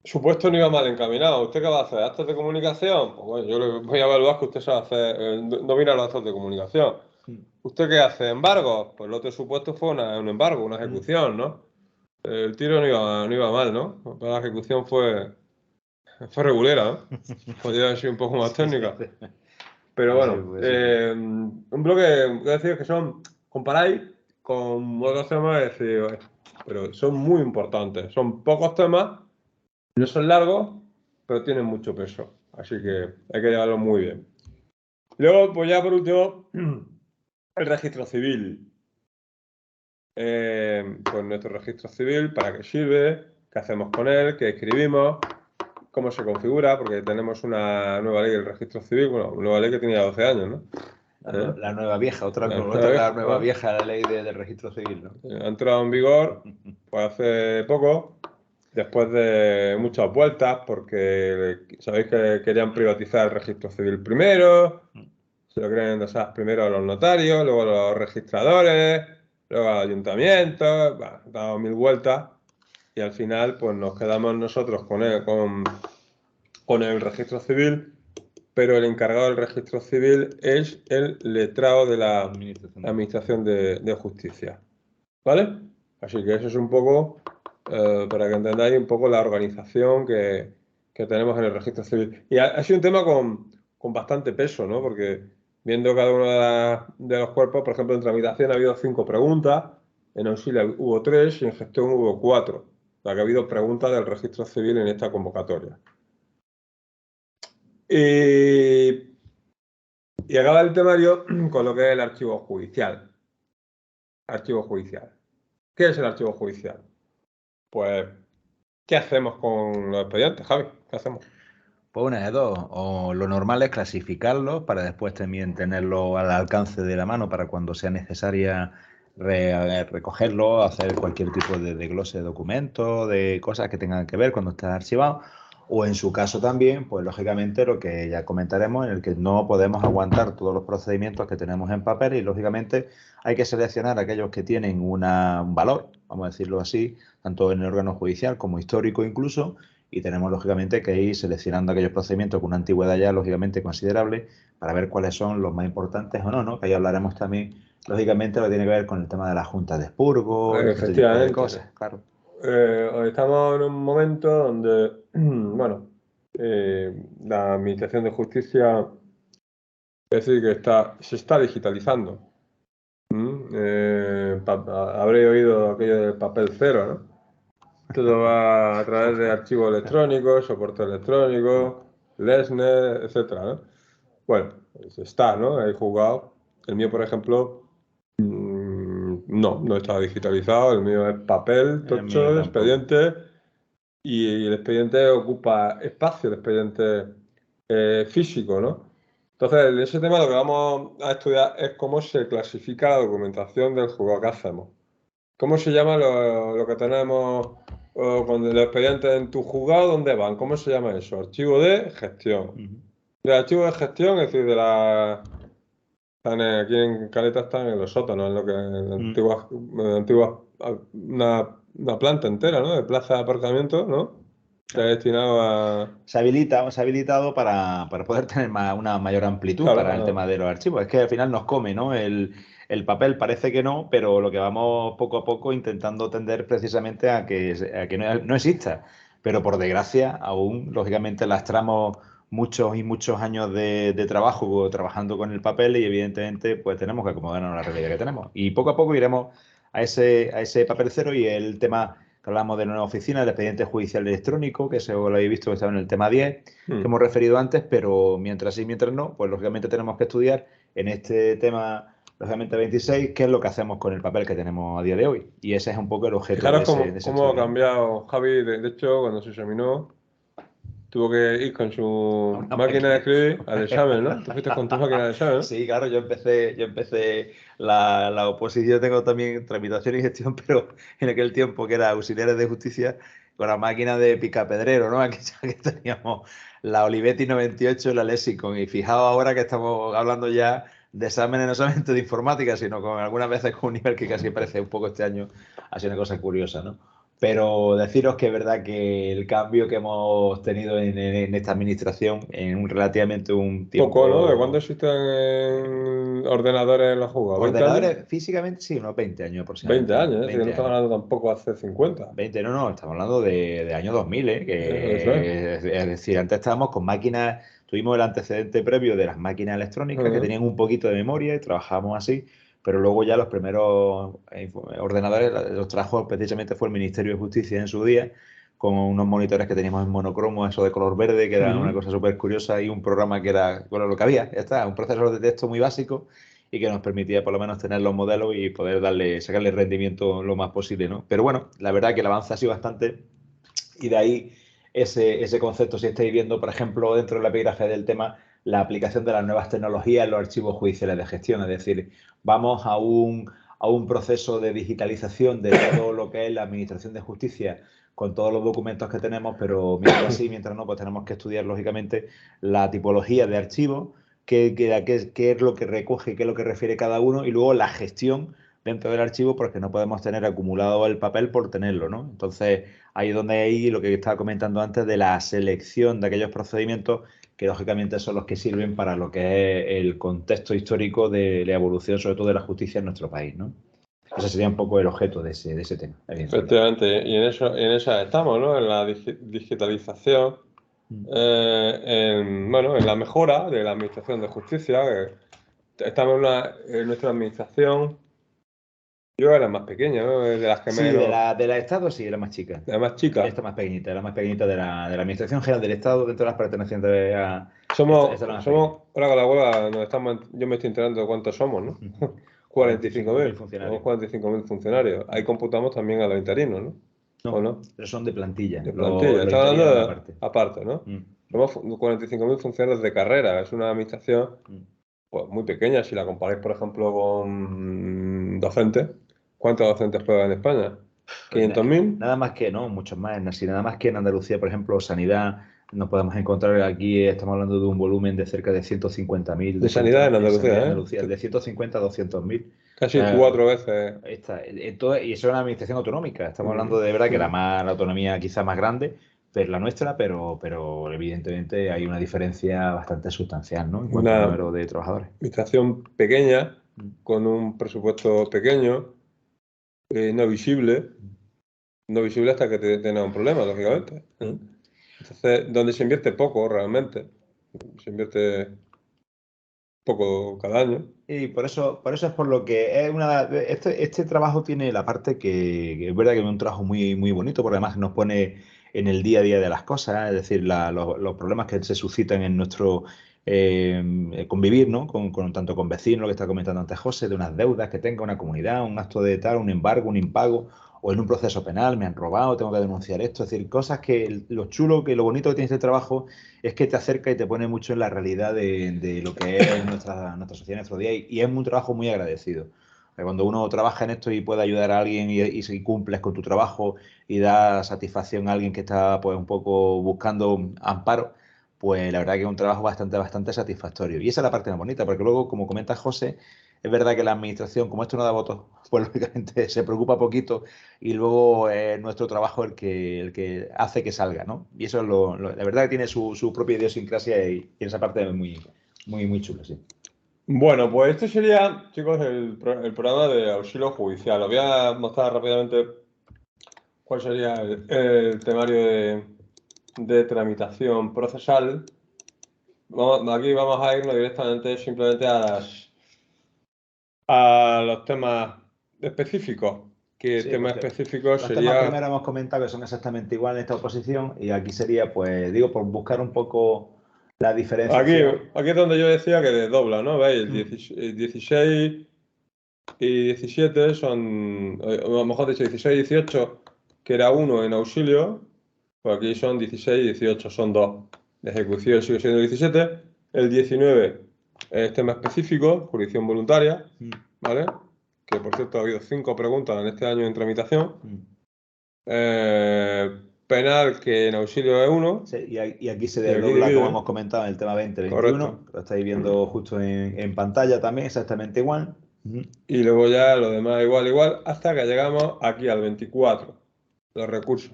supuesto no iba mal encaminado. ¿Usted qué va a hacer? ¿Actos de comunicación? Pues bueno, yo le voy a evaluar que usted sabe hacer, domina los actos de comunicación. ¿Usted qué hace? ¿Embargos? Pues el otro supuesto fue un embargo, una ejecución, ¿no? El tiro no iba mal, ¿no? Pero la ejecución fue Fue regulera, ¿no? Podría haber sido un poco más técnica. Pero bueno, un bloque, voy a decir que son, comparáis con otros temas, es decir, pero son muy importantes. Son pocos temas, no son largos, pero tienen mucho peso. Así que hay que llevarlo muy bien. Luego, pues ya por último, el registro civil. Pues nuestro registro civil, ¿para qué sirve? ¿Qué hacemos con él? ¿Qué escribimos? ¿Cómo se configura? Porque tenemos una nueva ley del registro civil, bueno, una nueva ley que tenía 12 años, ¿no? La nueva vieja, otra La nueva vieja, la ley del registro civil, ¿no? Ha entrado en vigor pues hace poco, después de muchas vueltas, porque sabéis que querían privatizar el registro civil primero, se lo querían endosar primero a los notarios, luego a los registradores, luego al ayuntamiento, ha dado 1000 vueltas y al final pues nos quedamos nosotros con el registro civil, pero el encargado del registro civil es el letrado de la Administración de Justicia. ¿Vale? Así que eso es un poco, para que entendáis un poco la organización que tenemos en el registro civil. Y ha sido un tema con bastante peso, ¿no? Porque viendo cada uno de los cuerpos, por ejemplo, en tramitación ha habido 5 preguntas, en auxilio hubo 3 y en gestión hubo 4. O sea que ha habido preguntas del registro civil en esta convocatoria. Y acaba el temario con lo que es el archivo judicial. Archivo judicial. ¿Qué es el archivo judicial? Pues, ¿qué hacemos con los expedientes, Javi? ¿Qué hacemos? Pues una de dos. O lo normal es clasificarlos para después también tenerlo al alcance de la mano para cuando sea necesaria recogerlo, hacer cualquier tipo de desglose de documentos, de cosas que tengan que ver cuando está archivado. O en su caso también, pues lógicamente lo que ya comentaremos, en el que no podemos aguantar todos los procedimientos que tenemos en papel y lógicamente hay que seleccionar aquellos que tienen un valor, vamos a decirlo así, tanto en el órgano judicial como histórico incluso, y tenemos lógicamente que ir seleccionando aquellos procedimientos con una antigüedad ya lógicamente considerable para ver cuáles son los más importantes o no, ¿no? Que ahí hablaremos también, lógicamente, lo que tiene que ver con el tema de la Junta de Expurgo y este tipo de cosas, claro. Estamos en un momento donde, bueno, la Administración de Justicia, es decir, que se está digitalizando. Habréis oído aquello del papel cero, ¿no? Todo va a través de archivos electrónicos, soporte electrónico, Lesner, etcétera, ¿no? Bueno, pues está, ¿no? He jugado. El mío, por ejemplo, no está digitalizado. El mío es papel, tocho, expediente. Y el expediente ocupa espacio, el expediente físico, ¿no? Entonces, en ese tema lo que vamos a estudiar es cómo se clasifica la documentación del juzgado que hacemos. ¿Cómo se llama lo que tenemos con los expedientes en tu juzgado? ¿Dónde van? ¿Cómo se llama eso? Archivo de gestión. El archivo de gestión, es decir, aquí en Caleta están en los sótanos, en lo que una planta entera, ¿no? De plaza de aparcamiento, ¿no? Se ha destinado a... Se ha habilitado para poder tener una mayor amplitud, claro, para el tema de los archivos. Es que al final nos come, ¿no? El papel parece que no, pero lo que vamos poco a poco intentando tender precisamente a que no exista. Pero por desgracia, aún, lógicamente, lastramos muchos y muchos años de trabajo trabajando con el papel y evidentemente pues tenemos que acomodarnos a la realidad que tenemos. Y poco a poco iremos a ese papel cero y el tema que hablamos de una oficina, el expediente judicial electrónico, que lo habéis visto que estaba en el tema 10, que hemos referido antes, pero mientras sí, mientras no, pues lógicamente tenemos que estudiar en este tema, lógicamente 26, qué es lo que hacemos con el papel que tenemos a día de hoy. Y ese es un poco el objeto de ese cómo ha cambiado Javi, de hecho, cuando se examinó, tuvo que ir con su máquina de escribir al examen, ¿no? Tú fuiste con tu máquina de examen, ¿no? Sí, claro, yo empecé la oposición, tengo también tramitación y gestión, pero en aquel tiempo que era auxiliares de justicia, con la máquina de picapedrero, ¿no? Aquí que teníamos la Olivetti 98, la Lexicon, y fijaos ahora que estamos hablando ya de exámenes no solamente de informática, sino con algunas veces con un nivel que casi parece un poco este año, ha sido una cosa curiosa, ¿no? Pero deciros que es verdad que el cambio que hemos tenido en esta administración en relativamente un Poco, ¿no? ¿De cuándo tiempo. existen ordenadores en los juegos? ¿20 años? Ordenadores, físicamente sí, unos 20 años 20 aproximadamente. años, ¿eh? Si no 20 estamos años. hablando tampoco hace 50. 20 no, no, estamos hablando de año 2000, ¿eh? Eso es. Es decir, antes estábamos con máquinas, tuvimos el antecedente previo de las máquinas electrónicas que Ujú. tenían un poquito de memoria y trabajábamos así, pero luego ya los primeros ordenadores los trajo precisamente fue el Ministerio de Justicia en su día, con unos monitores que teníamos en monocromo, eso de color verde, que era una Ujú. cosa súper curiosa, y un programa que era, bueno, lo que había, ya está, un procesador de texto muy básico y que nos permitía por lo menos tener los modelos y poder sacarle rendimiento lo más posible, ¿no? Pero bueno, la verdad que el avance ha sido bastante y de ahí ese concepto, si estáis viendo, por ejemplo, dentro del epígrafe del tema, la aplicación de las nuevas tecnologías en los archivos judiciales de gestión, es decir, vamos a un proceso de digitalización de todo lo que es la administración de justicia con todos los documentos que tenemos, pero mientras sí, mientras no, pues tenemos que estudiar lógicamente la tipología de archivos, qué es lo que recoge, qué es lo que refiere cada uno y luego la gestión dentro del archivo porque no podemos tener acumulado el papel por tenerlo, ¿no? Entonces, ahí es donde hay lo que estaba comentando antes de la selección de aquellos procedimientos que lógicamente son los que sirven para lo que es el contexto histórico de la evolución, sobre todo de la justicia en nuestro país, ¿no? Ese sería un poco el objeto de ese tema, evidentemente. Efectivamente, y en eso estamos, ¿no? En la digitalización, Mm. bueno, en la mejora de la administración de justicia. Estamos en nuestra administración, yo era más pequeña, ¿no? De las que Sí, menos, de la Estado sí, era más chica. de las más Esta chicas. más pequeñita de la Administración General del Estado, dentro de las pertenecientes a... esta es la más pequeña. Ahora con la huelga yo me estoy enterando de cuántos somos, ¿no? 45.000 45.000, somos funcionarios. 45.000 funcionarios. Ahí computamos también a los interinos, ¿no? ¿O No, no? pero son de plantilla. De plantilla. Los Estamos interinos hablando van aparte. aparte, ¿no? Mm, Somos 45.000 funcionarios de carrera. Es una administración mm. pues, muy pequeña si la comparáis, por ejemplo, con docentes. ¿Cuántos docentes puede haber en España? Pues ¿500.000? nada más que, no, muchos más. Así, nada más que en Andalucía, por ejemplo, sanidad, nos podemos encontrar aquí, estamos hablando de un volumen de cerca de 150.000 De sanidad en en sanidad Andalucía, en ¿eh? Andalucía, de 150 a 200.000. O Casi sea, 4 veces. y eso es una administración autonómica. Estamos hablando Mm, de verdad que mm. la autonomía quizá más grande, pero la nuestra, pero evidentemente hay una diferencia bastante sustancial, ¿no? En cuanto al Una número de trabajadores. administración pequeña, Mm. con un presupuesto pequeño, no visible. No visible hasta que te tenga un problema, lógicamente. ¿Eh? Mm. Entonces, donde se invierte poco realmente. Se invierte poco cada año. Y por eso es por lo que es este trabajo tiene la parte que es verdad que es un trabajo muy, muy bonito, porque además nos pone en el día a día de las cosas, es decir, los problemas que se suscitan en nuestro convivir, ¿no? Tanto con vecinos, lo que está comentando antes José, de unas deudas que tenga una comunidad, un acto de tal, un embargo, un impago, o en un proceso penal, me han robado, tengo que denunciar esto, es decir, cosas que lo chulo, que lo bonito que tiene este trabajo es que te acerca y te pone mucho en la realidad de lo que es nuestra sociedad, nuestro día, y es un trabajo muy agradecido. Cuando uno trabaja en esto y puede ayudar a alguien y si cumples con tu trabajo y da satisfacción a alguien que está pues un poco buscando amparo, pues la verdad que es un trabajo bastante satisfactorio. Y esa es la parte más bonita, porque luego, como comenta José, es verdad que la administración, como esto no da votos, pues lógicamente se preocupa poquito y luego es nuestro trabajo el que hace que salga, ¿no? Y eso es la verdad que tiene su propia idiosincrasia y esa parte es muy, muy, muy chula, sí. Bueno, pues este sería, chicos, el programa de auxilio judicial. Os voy a mostrar rápidamente cuál sería el temario de tramitación procesal. Aquí vamos a irnos directamente simplemente a los temas específicos. Que Sí, temas porque específicos los temas sería. primero hemos comentado que son exactamente igual en esta oposición y aquí sería, pues, digo, por buscar un poco la Aquí, diferenciación. aquí es donde yo decía que desdobla, ¿no? ¿Veis? Mm. El 16 y 17 son, o mejor dicho, 16 y 18, que era uno en auxilio, pues aquí son 16 y 18, son dos. De ejecución sigue siendo 17. El 19 es tema específico, jurisdicción voluntaria, Mm. ¿vale? Que por cierto ha habido 5 preguntas en este año en tramitación. Mm. Penal, que en auxilio es uno, Sí, y aquí se y aquí desdobla, como divide, hemos comentado, en el tema 2021, correcto. que lo estáis viendo justo en pantalla también, exactamente igual. Ujú. Y luego ya lo demás igual, hasta que llegamos aquí al 24. los recursos.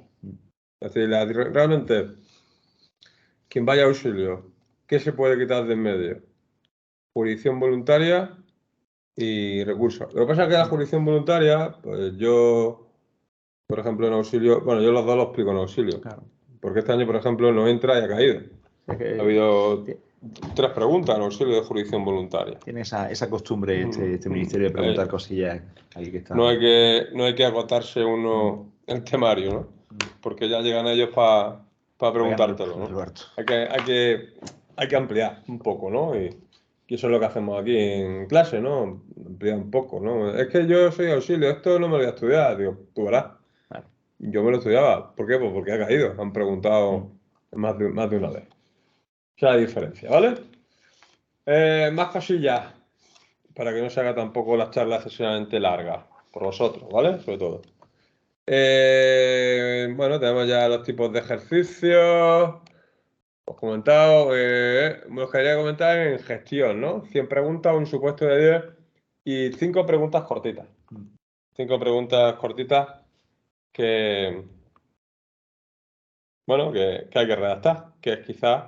Es decir, realmente, quien vaya a auxilio, ¿qué se puede quitar de en medio? Jurisdicción voluntaria y recursos. Lo que pasa es que la jurisdicción voluntaria, pues yo, por ejemplo, en auxilio, bueno, yo los dos los explico en auxilio. Claro. Porque este año, por ejemplo, no entra y ha caído. Ha habido 3 preguntas en auxilio de jurisdicción voluntaria. Tiene esa costumbre este ministerio de preguntar cosillas ahí que está. No hay que agotarse uno el temario, ¿no? Porque ya llegan ellos para preguntártelo, ¿no? Hay que ampliar un poco, ¿no? Y eso es lo que hacemos aquí en clase, ¿no? Ampliar un poco, ¿no? Es que yo soy auxilio, esto no me lo voy a estudiar. Digo, tú verás. Claro. Yo me lo estudiaba. ¿Por qué? Pues porque ha caído. Han preguntado más de una vez. Esa es la diferencia, ¿vale? Más cosillas para que no se haga tampoco las charlas excesivamente largas por vosotros, ¿vale? Sobre todo. Bueno, tenemos ya los tipos de ejercicios. Os he comentado. Me quería comentar en gestión, ¿no? 100 preguntas, un supuesto de 10 y 5 preguntas cortitas. 5 preguntas cortitas que, bueno, que hay que redactar, que es quizás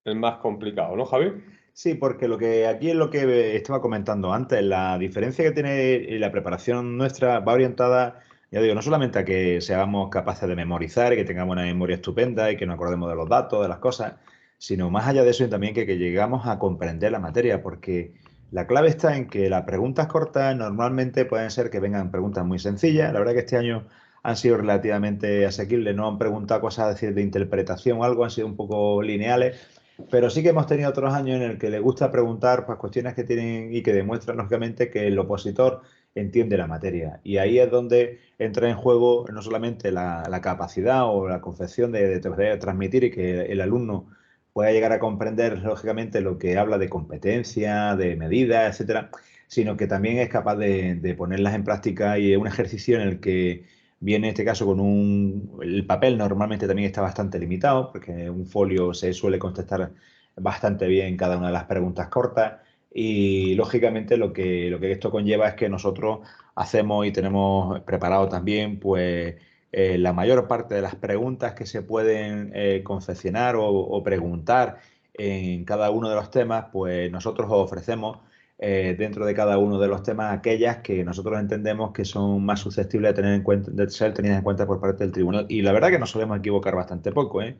el más complicado, ¿no, Javi? Sí, porque aquí es lo que estaba comentando antes, la diferencia que tiene la preparación nuestra va orientada, ya digo, no solamente a que seamos capaces de memorizar y que tengamos una memoria estupenda y que nos acordemos de los datos, de las cosas, sino más allá de eso y también que llegamos a comprender la materia, porque la clave está en que las preguntas cortas normalmente pueden ser que vengan preguntas muy sencillas. La verdad que este año han sido relativamente asequibles, no han preguntado cosas decir, de interpretación o algo, han sido un poco lineales. Pero sí que hemos tenido otros años en el que le gusta preguntar pues, cuestiones que tienen y que demuestran lógicamente que el opositor entiende la materia. Y ahí es donde entra en juego no solamente la capacidad o la concepción de transmitir y que el alumno pueda llegar a comprender lógicamente lo que habla de competencia, de medidas, etcétera, sino que también es capaz de ponerlas en práctica y es un ejercicio en el que viene en este caso con el papel normalmente también está bastante limitado, porque un folio se suele contestar bastante bien cada una de las preguntas cortas y lógicamente lo que esto conlleva es que nosotros hacemos y tenemos preparado también pues la mayor parte de las preguntas que se pueden confeccionar o preguntar en cada uno de los temas, pues nosotros os ofrecemos dentro de cada uno de los temas aquellas que nosotros entendemos que son más susceptibles de ser tenidas en cuenta por parte del tribunal. Y la verdad que nos solemos equivocar bastante poco, ¿eh?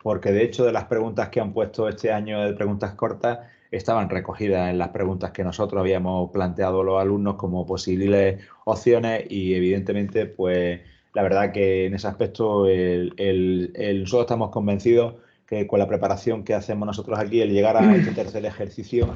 Porque de hecho de las preguntas que han puesto este año de preguntas cortas estaban recogidas en las preguntas que nosotros habíamos planteado a los alumnos como posibles opciones y evidentemente pues la verdad que en ese aspecto nosotros estamos convencidos que con la preparación que hacemos nosotros aquí, el llegar a este tercer ejercicio,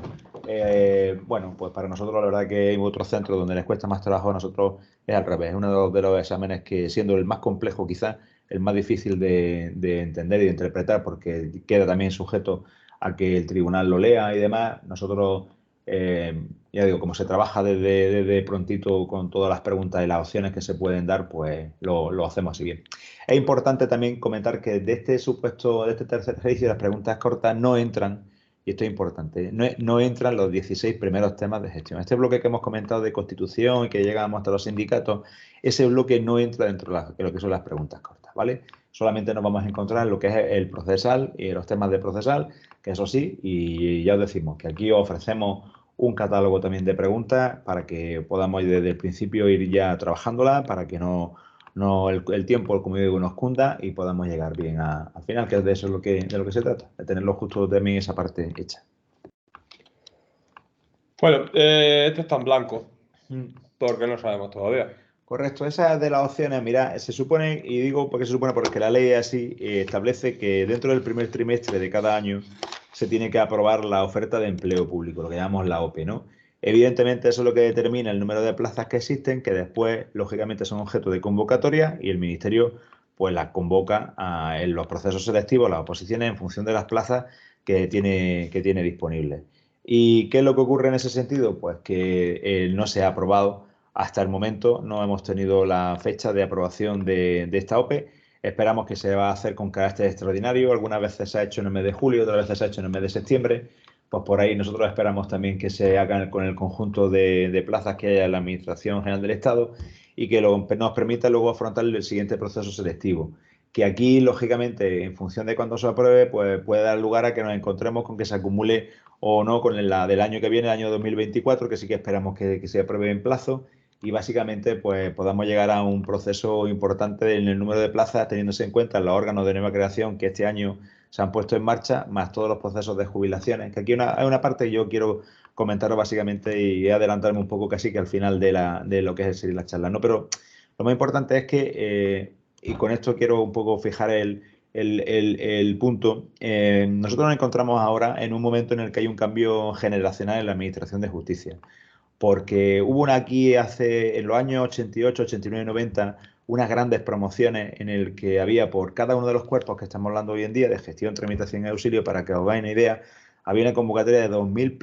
bueno, pues para nosotros la verdad que hay otros centros donde les cuesta más trabajo, a nosotros es al revés, es uno de los exámenes que siendo el más complejo quizás, el más difícil de entender y de interpretar porque queda también sujeto a que el tribunal lo lea y demás, nosotros, ya digo, como se trabaja desde prontito con todas las preguntas y las opciones que se pueden dar, pues lo hacemos así bien. Es importante también comentar que de este tercer ejercicio, las preguntas cortas no entran, y esto es importante, no entran los 16 primeros temas de gestión. Este bloque que hemos comentado de constitución y que llegamos hasta los sindicatos, ese bloque no entra dentro de lo que son las preguntas cortas, ¿vale? Solamente nos vamos a encontrar en lo que es el procesal y los temas de procesal, que eso sí, y ya os decimos que aquí os ofrecemos un catálogo también de preguntas para que podamos desde el principio ir ya trabajándolas, para que no el tiempo, como digo, nos cunda y podamos llegar bien al final, que es de eso de lo que se trata, de tenerlo justo también esa parte hecha. Bueno, esto está en blanco, porque no sabemos todavía. Correcto, esas de las opciones, mira, se supone, y digo porque se supone porque la ley así establece que dentro del primer trimestre de cada año se tiene que aprobar la oferta de empleo público, lo que llamamos la OPE, ¿no? Evidentemente eso es lo que determina el número de plazas que existen, que después, lógicamente, son objeto de convocatoria y el Ministerio pues las convoca en los procesos selectivos, las oposiciones, en función de las plazas que tiene disponibles. ¿Y qué es lo que ocurre en ese sentido? Pues que no se ha aprobado hasta el momento, no hemos tenido la fecha de aprobación de esta OPE. Esperamos que se va a hacer con carácter extraordinario. Algunas veces se ha hecho en el mes de julio, otras veces se ha hecho en el mes de septiembre. Pues por ahí nosotros esperamos también que se hagan con el conjunto de plazas que hay en la Administración General del Estado y que nos permita luego afrontar el siguiente proceso selectivo. Que aquí, lógicamente, en función de cuándo se apruebe, pues puede dar lugar a que nos encontremos con que se acumule o no con la del año que viene, el año 2024, que sí que esperamos que se apruebe en plazo y básicamente pues podamos llegar a un proceso importante en el número de plazas, teniéndose en cuenta los órganos de nueva creación que este año se han puesto en marcha, más todos los procesos de jubilaciones. Que aquí hay una parte que yo quiero comentaros básicamente y adelantarme un poco casi que al final de lo que es la charla, ¿no? Pero lo más importante es que, y con esto quiero un poco fijar el punto, nosotros nos encontramos ahora en un momento en el que hay un cambio generacional en la Administración de Justicia porque hubo aquí en los años 88, 89 y 90 unas grandes promociones en el que había por cada uno de los cuerpos que estamos hablando hoy en día de gestión, tramitación y auxilio, para que os hagáis una idea, había una convocatoria de 2.000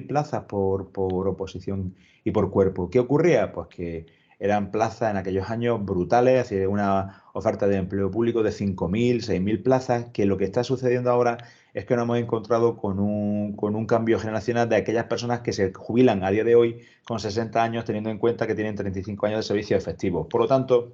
plazas por oposición y por cuerpo. ¿Qué ocurría? Pues que eran plazas en aquellos años brutales, es decir, una oferta de empleo público de 5.000, 6.000 plazas, que lo que está sucediendo ahora es que nos hemos encontrado con un cambio generacional de aquellas personas que se jubilan a día de hoy con 60 años, teniendo en cuenta que tienen 35 años de servicio efectivo. Por lo tanto,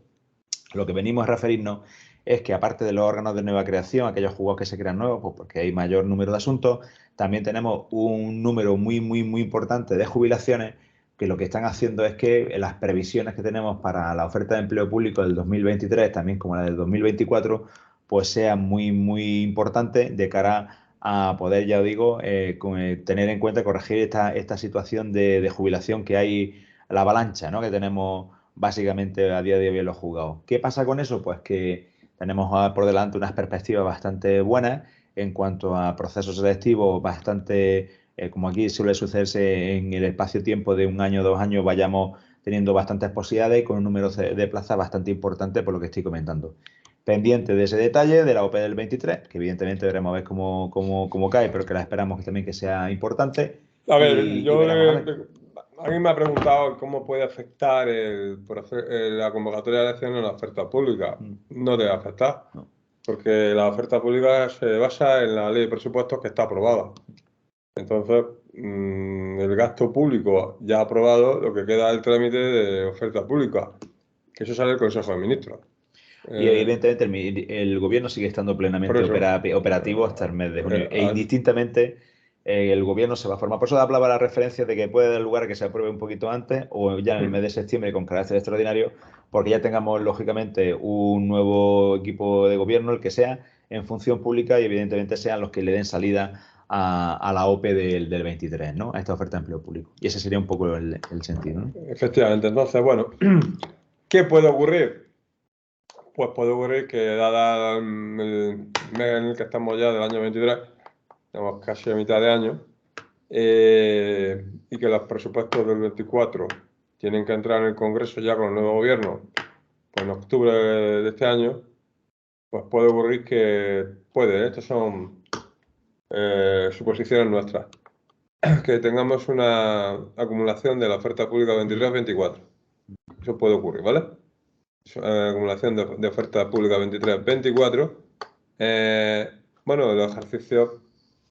lo que venimos a referirnos es que aparte de los órganos de nueva creación, aquellos juzgados que se crean nuevos, pues porque hay mayor número de asuntos, también tenemos un número muy, muy, muy importante de jubilaciones que lo que están haciendo es que las previsiones que tenemos para la oferta de empleo público del 2023, también como la del 2024, pues sean muy, muy importantes de cara a poder, ya os digo, tener en cuenta, corregir esta situación de jubilación que hay, la avalancha, ¿no?, que tenemos básicamente a día de hoy en los juzgados. ¿Qué pasa con eso? Pues que tenemos por delante unas perspectivas bastante buenas en cuanto a procesos selectivos bastante, como aquí suele sucederse en el espacio-tiempo de un año o 2 años, vayamos teniendo bastantes posibilidades y con un número de plazas bastante importante por lo que estoy comentando. Pendiente de ese detalle de la OPE del 23, que evidentemente veremos a ver cómo cae, pero que la esperamos que también que sea importante. A ver, Y veremos a ver. alguien me ha preguntado cómo puede afectar la convocatoria de elecciones en la oferta pública. No debe afectar, No. porque la oferta pública se basa en la ley de presupuestos que está aprobada. Entonces, el gasto público ya aprobado, lo que queda es el trámite de oferta pública, que eso sale del Consejo de Ministros. Y evidentemente el gobierno sigue estando plenamente Por eso, operativo hasta el mes de junio. E a- indistintamente el gobierno se va a formar. Por eso hablaba la referencia de que puede dar lugar a que se apruebe un poquito antes o ya en el mes de septiembre con carácter extraordinario, porque ya tengamos lógicamente un nuevo equipo de gobierno, el que sea, en función pública y evidentemente sean los que le den salida a la OPE del 23, ¿no? A esta oferta de empleo público. Y ese sería un poco el sentido, ¿no? efectivamente. Entonces, bueno, ¿qué puede ocurrir? Pues puede ocurrir que dada el mes en el que estamos ya del año 23, tenemos casi a mitad de año, y que los presupuestos del 24 tienen que entrar en el Congreso ya con el nuevo gobierno, pues en octubre de este año, pues puede ocurrir estas son suposiciones nuestras, que tengamos una acumulación de la oferta pública 23-24. Eso puede ocurrir, ¿vale? Acumulación de oferta pública 23-24. Bueno, los ejercicios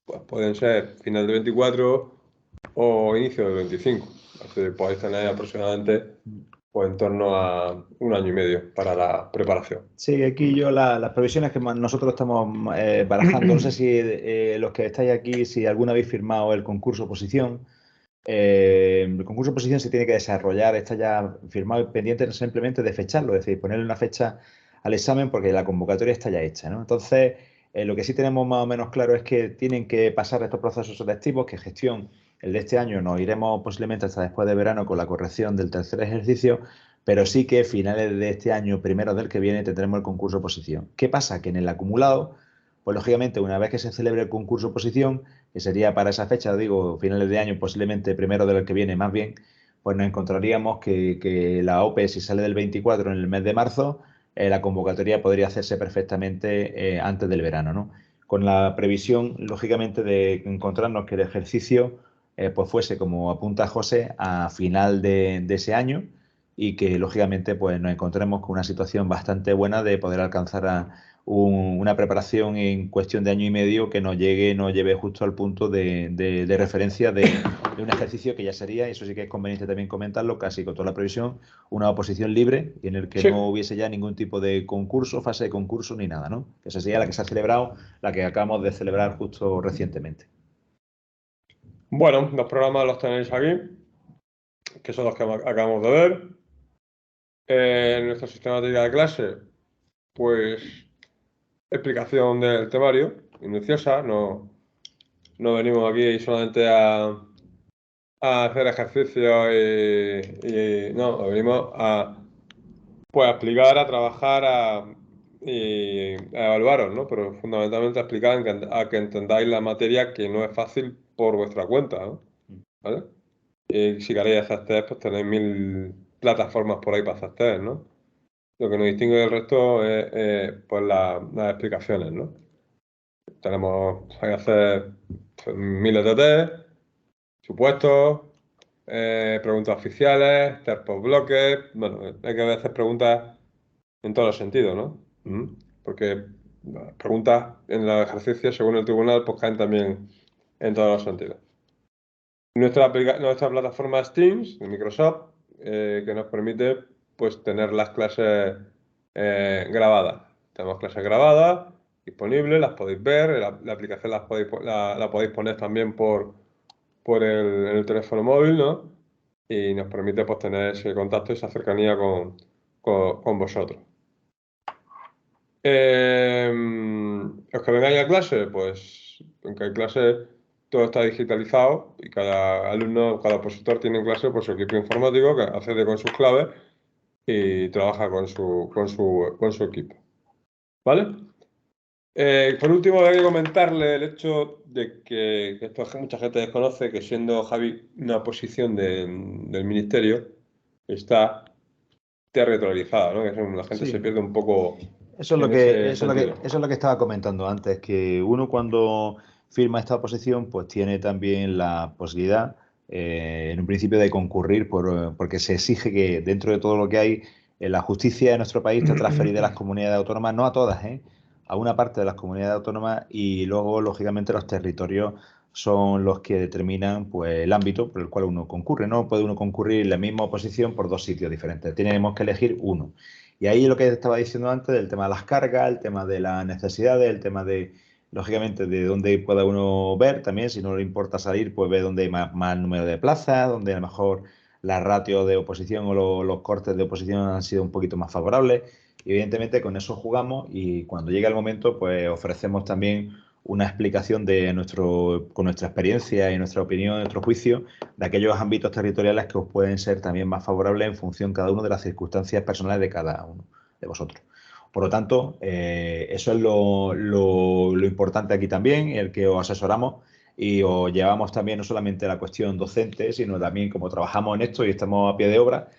pues, pueden ser final del 24 o inicio del 25. Así que podéis tener aproximadamente pues, en torno a 1 año y medio para la preparación. Sí, aquí yo las previsiones que nosotros estamos barajando, no sé si los que estáis aquí, si alguna habéis firmado el concurso oposición. El concurso oposición se tiene que desarrollar, está ya firmado y pendiente simplemente de fecharlo, es decir, ponerle una fecha al examen porque la convocatoria está ya hecha, ¿no? Entonces, lo que sí tenemos más o menos claro es que tienen que pasar estos procesos selectivos, que gestión, el de este año nos iremos posiblemente hasta después de verano con la corrección del tercer ejercicio, pero sí que finales de este año, primero del que viene, tendremos el concurso oposición. ¿Qué pasa? Que en el acumulado, pues lógicamente una vez que se celebre el concurso oposición, que sería para esa fecha, digo, finales de año, posiblemente primero del que viene más bien, pues nos encontraríamos que la OPE, si sale del 24 en el mes de marzo, la convocatoria podría hacerse perfectamente antes del verano, ¿no? Con la previsión, lógicamente, de encontrarnos que el ejercicio pues fuese, como apunta José, a final de ese año y que, lógicamente, pues nos encontremos con una situación bastante buena de poder alcanzar una preparación en cuestión de año y medio que nos lleve justo al punto de referencia de un ejercicio que ya sería, y eso sí que es conveniente también comentarlo, casi con toda la previsión, una oposición libre y en el que Sí. no hubiese ya ningún tipo de concurso, fase de concurso ni nada, ¿no? Que esa sería la que se ha celebrado, la que acabamos de celebrar justo recientemente. Bueno, los programas los tenéis aquí, que son los que acabamos de ver. Nuestra sistemática de clase, pues explicación del temario, minuciosa, no venimos aquí solamente a hacer ejercicios no, venimos a pues a explicar, a trabajar y a evaluaros, ¿no? Pero fundamentalmente a explicar, a que entendáis la materia que no es fácil por vuestra cuenta, ¿no? ¿Vale? Y si queréis hacer test, pues tenéis 1000 plataformas por ahí para hacer test, ¿no? Lo que nos distingue del resto es pues las explicaciones, ¿no? Hay que hacer pues, miles de test, supuestos, preguntas oficiales, test por bloques. Bueno, hay que hacer preguntas en todos los sentidos, ¿no? Porque las preguntas en los ejercicios, según el tribunal, pues caen también en todos los sentidos. Nuestra plataforma es Teams, de Microsoft, que nos permite pues, tener las clases grabadas. Tenemos clases grabadas, disponibles, las podéis ver, la aplicación la podéis poner también por el teléfono móvil, ¿no? Y nos permite pues, tener ese contacto y esa cercanía con vosotros. ¿Os que vengáis a clase? Pues en cada clase todo está digitalizado y cada alumno, cada opositor tiene en clase pues, su equipo informático que accede con sus claves y trabaja con su equipo. ¿Vale? Por último, hay que comentarle el hecho de que esto mucha gente desconoce que siendo Javi una posición del ministerio, está territorializada, ¿no? Que la gente se Sí. pierde un poco Eso es lo en que, ese eso es lo que, sentido. eso es lo que estaba comentando antes, que uno cuando firma esta oposición, pues tiene también la posibilidad, en un principio, de concurrir porque se exige que dentro de todo lo que hay, la justicia de nuestro país está transferida a las comunidades autónomas, no a todas, a una parte de las comunidades autónomas y luego, lógicamente, los territorios son los que determinan pues, el ámbito por el cual uno concurre. No puede uno concurrir en la misma oposición por dos sitios diferentes, tenemos que elegir uno. Y ahí lo que estaba diciendo antes del tema de las cargas, el tema de las necesidades, el tema de, lógicamente, de dónde pueda uno ver también, si no le importa salir, pues ve dónde hay más número de plazas, donde a lo mejor la ratio de oposición o los cortes de oposición han sido un poquito más favorables. Y evidentemente con eso jugamos y cuando llega el momento, pues ofrecemos también una explicación con nuestra experiencia y nuestra opinión, nuestro juicio, de aquellos ámbitos territoriales que os pueden ser también más favorables en función cada uno de las circunstancias personales de cada uno de vosotros. Por lo tanto, eso es lo importante aquí también, el que os asesoramos y os llevamos también no solamente la cuestión docente, sino también como trabajamos en esto y estamos a pie de obra,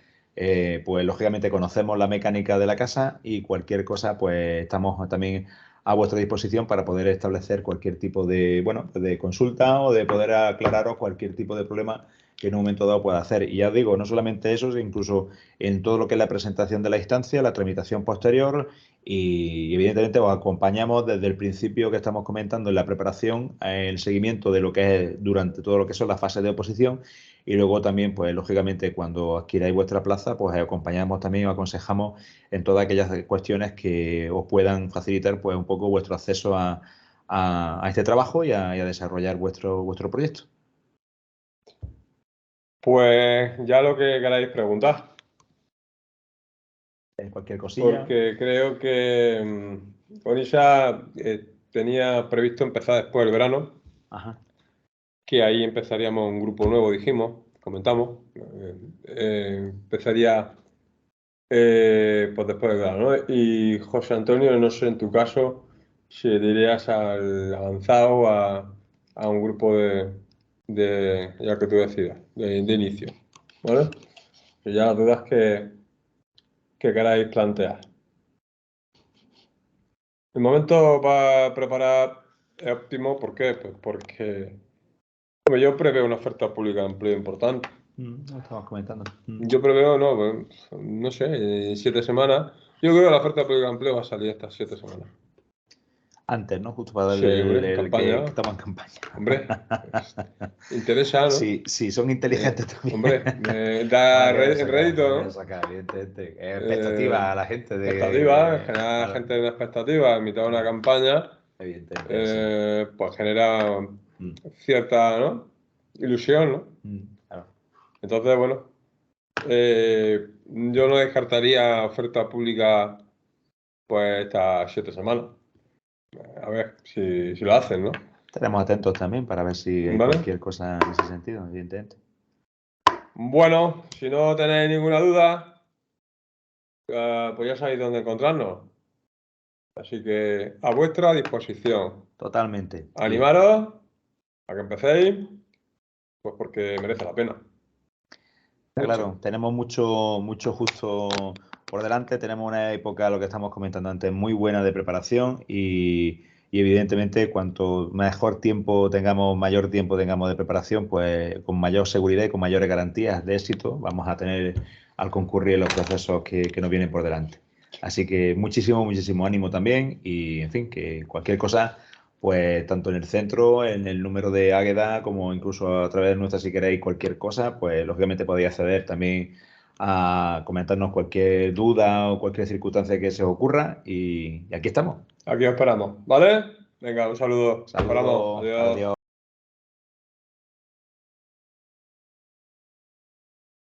pues lógicamente conocemos la mecánica de la casa y cualquier cosa, pues estamos también a vuestra disposición para poder establecer cualquier tipo de, bueno, de consulta o de poder aclararos cualquier tipo de problema que en un momento dado pueda hacer. Y ya digo, no solamente eso, sino incluso en todo lo que es la presentación de la instancia, la tramitación posterior y evidentemente os acompañamos desde el principio que estamos comentando en la preparación, el seguimiento de lo que es durante todo lo que son las fases de oposición y luego también, pues lógicamente, cuando adquiráis vuestra plaza, pues acompañamos también, os aconsejamos en todas aquellas cuestiones que os puedan facilitar pues un poco vuestro acceso a este trabajo y a desarrollar vuestro proyecto. Pues ya lo que queráis preguntar, Cualquier cosilla. porque creo que con Isa tenía previsto empezar después del verano, Ajá. que ahí empezaríamos un grupo nuevo, dijimos, comentamos, empezaría pues después del verano, ¿no? Y José Antonio, no sé en tu caso si dirías al avanzado a un grupo ya que tú decidas, de inicio, ¿vale? Y ya las dudas que queráis plantear. El momento para preparar es óptimo, ¿por qué? Pues porque hombre, yo preveo una oferta pública de empleo importante. Lo estamos comentando. Yo preveo, no sé, en 7 semanas. Yo creo que la oferta pública de empleo va a salir estas 7 semanas. Antes, ¿no? Justo para Sí, darle hombre, el que campaña. estamos en campaña. Hombre, interesa, ¿no? Sí, son inteligentes también. Hombre, No la da quieren sacar, no rédito, la quieren ¿no? sacar, evidentemente. Expectativa Eh, a la gente expectativas, de... genera a la Claro, gente una expectativa en mitad de una claro, campaña, evidentemente, sí. pues genera Mm, cierta, ¿no? Ilusión, ¿no? claro. Entonces, bueno, yo no descartaría oferta pública pues estas 7 semanas. A ver si lo hacen, ¿no? Estaremos atentos también para ver si hay ¿Vale? cualquier cosa en ese sentido, evidentemente. Bueno, si no tenéis ninguna duda, pues ya sabéis dónde encontrarnos. Así que a vuestra disposición. Totalmente. Y Animaros a que empecéis, pues porque merece la pena. está Mucho. claro, tenemos mucho justo por delante, tenemos una época, lo que estamos comentando antes, muy buena de preparación y evidentemente cuanto mejor tiempo tengamos, mayor tiempo tengamos de preparación, pues con mayor seguridad y con mayores garantías de éxito vamos a tener al concurrir en los procesos que nos vienen por delante. Así que muchísimo ánimo también y en fin, que cualquier cosa pues tanto en el centro, en el número de Águeda, como incluso a través de nuestra, si queréis cualquier cosa, pues lógicamente podéis acceder también a comentarnos cualquier duda o cualquier circunstancia que se os ocurra y aquí estamos. Aquí os esperamos, ¿vale? Venga, un saludo. Os esperamos. Saludos, Adiós. adiós.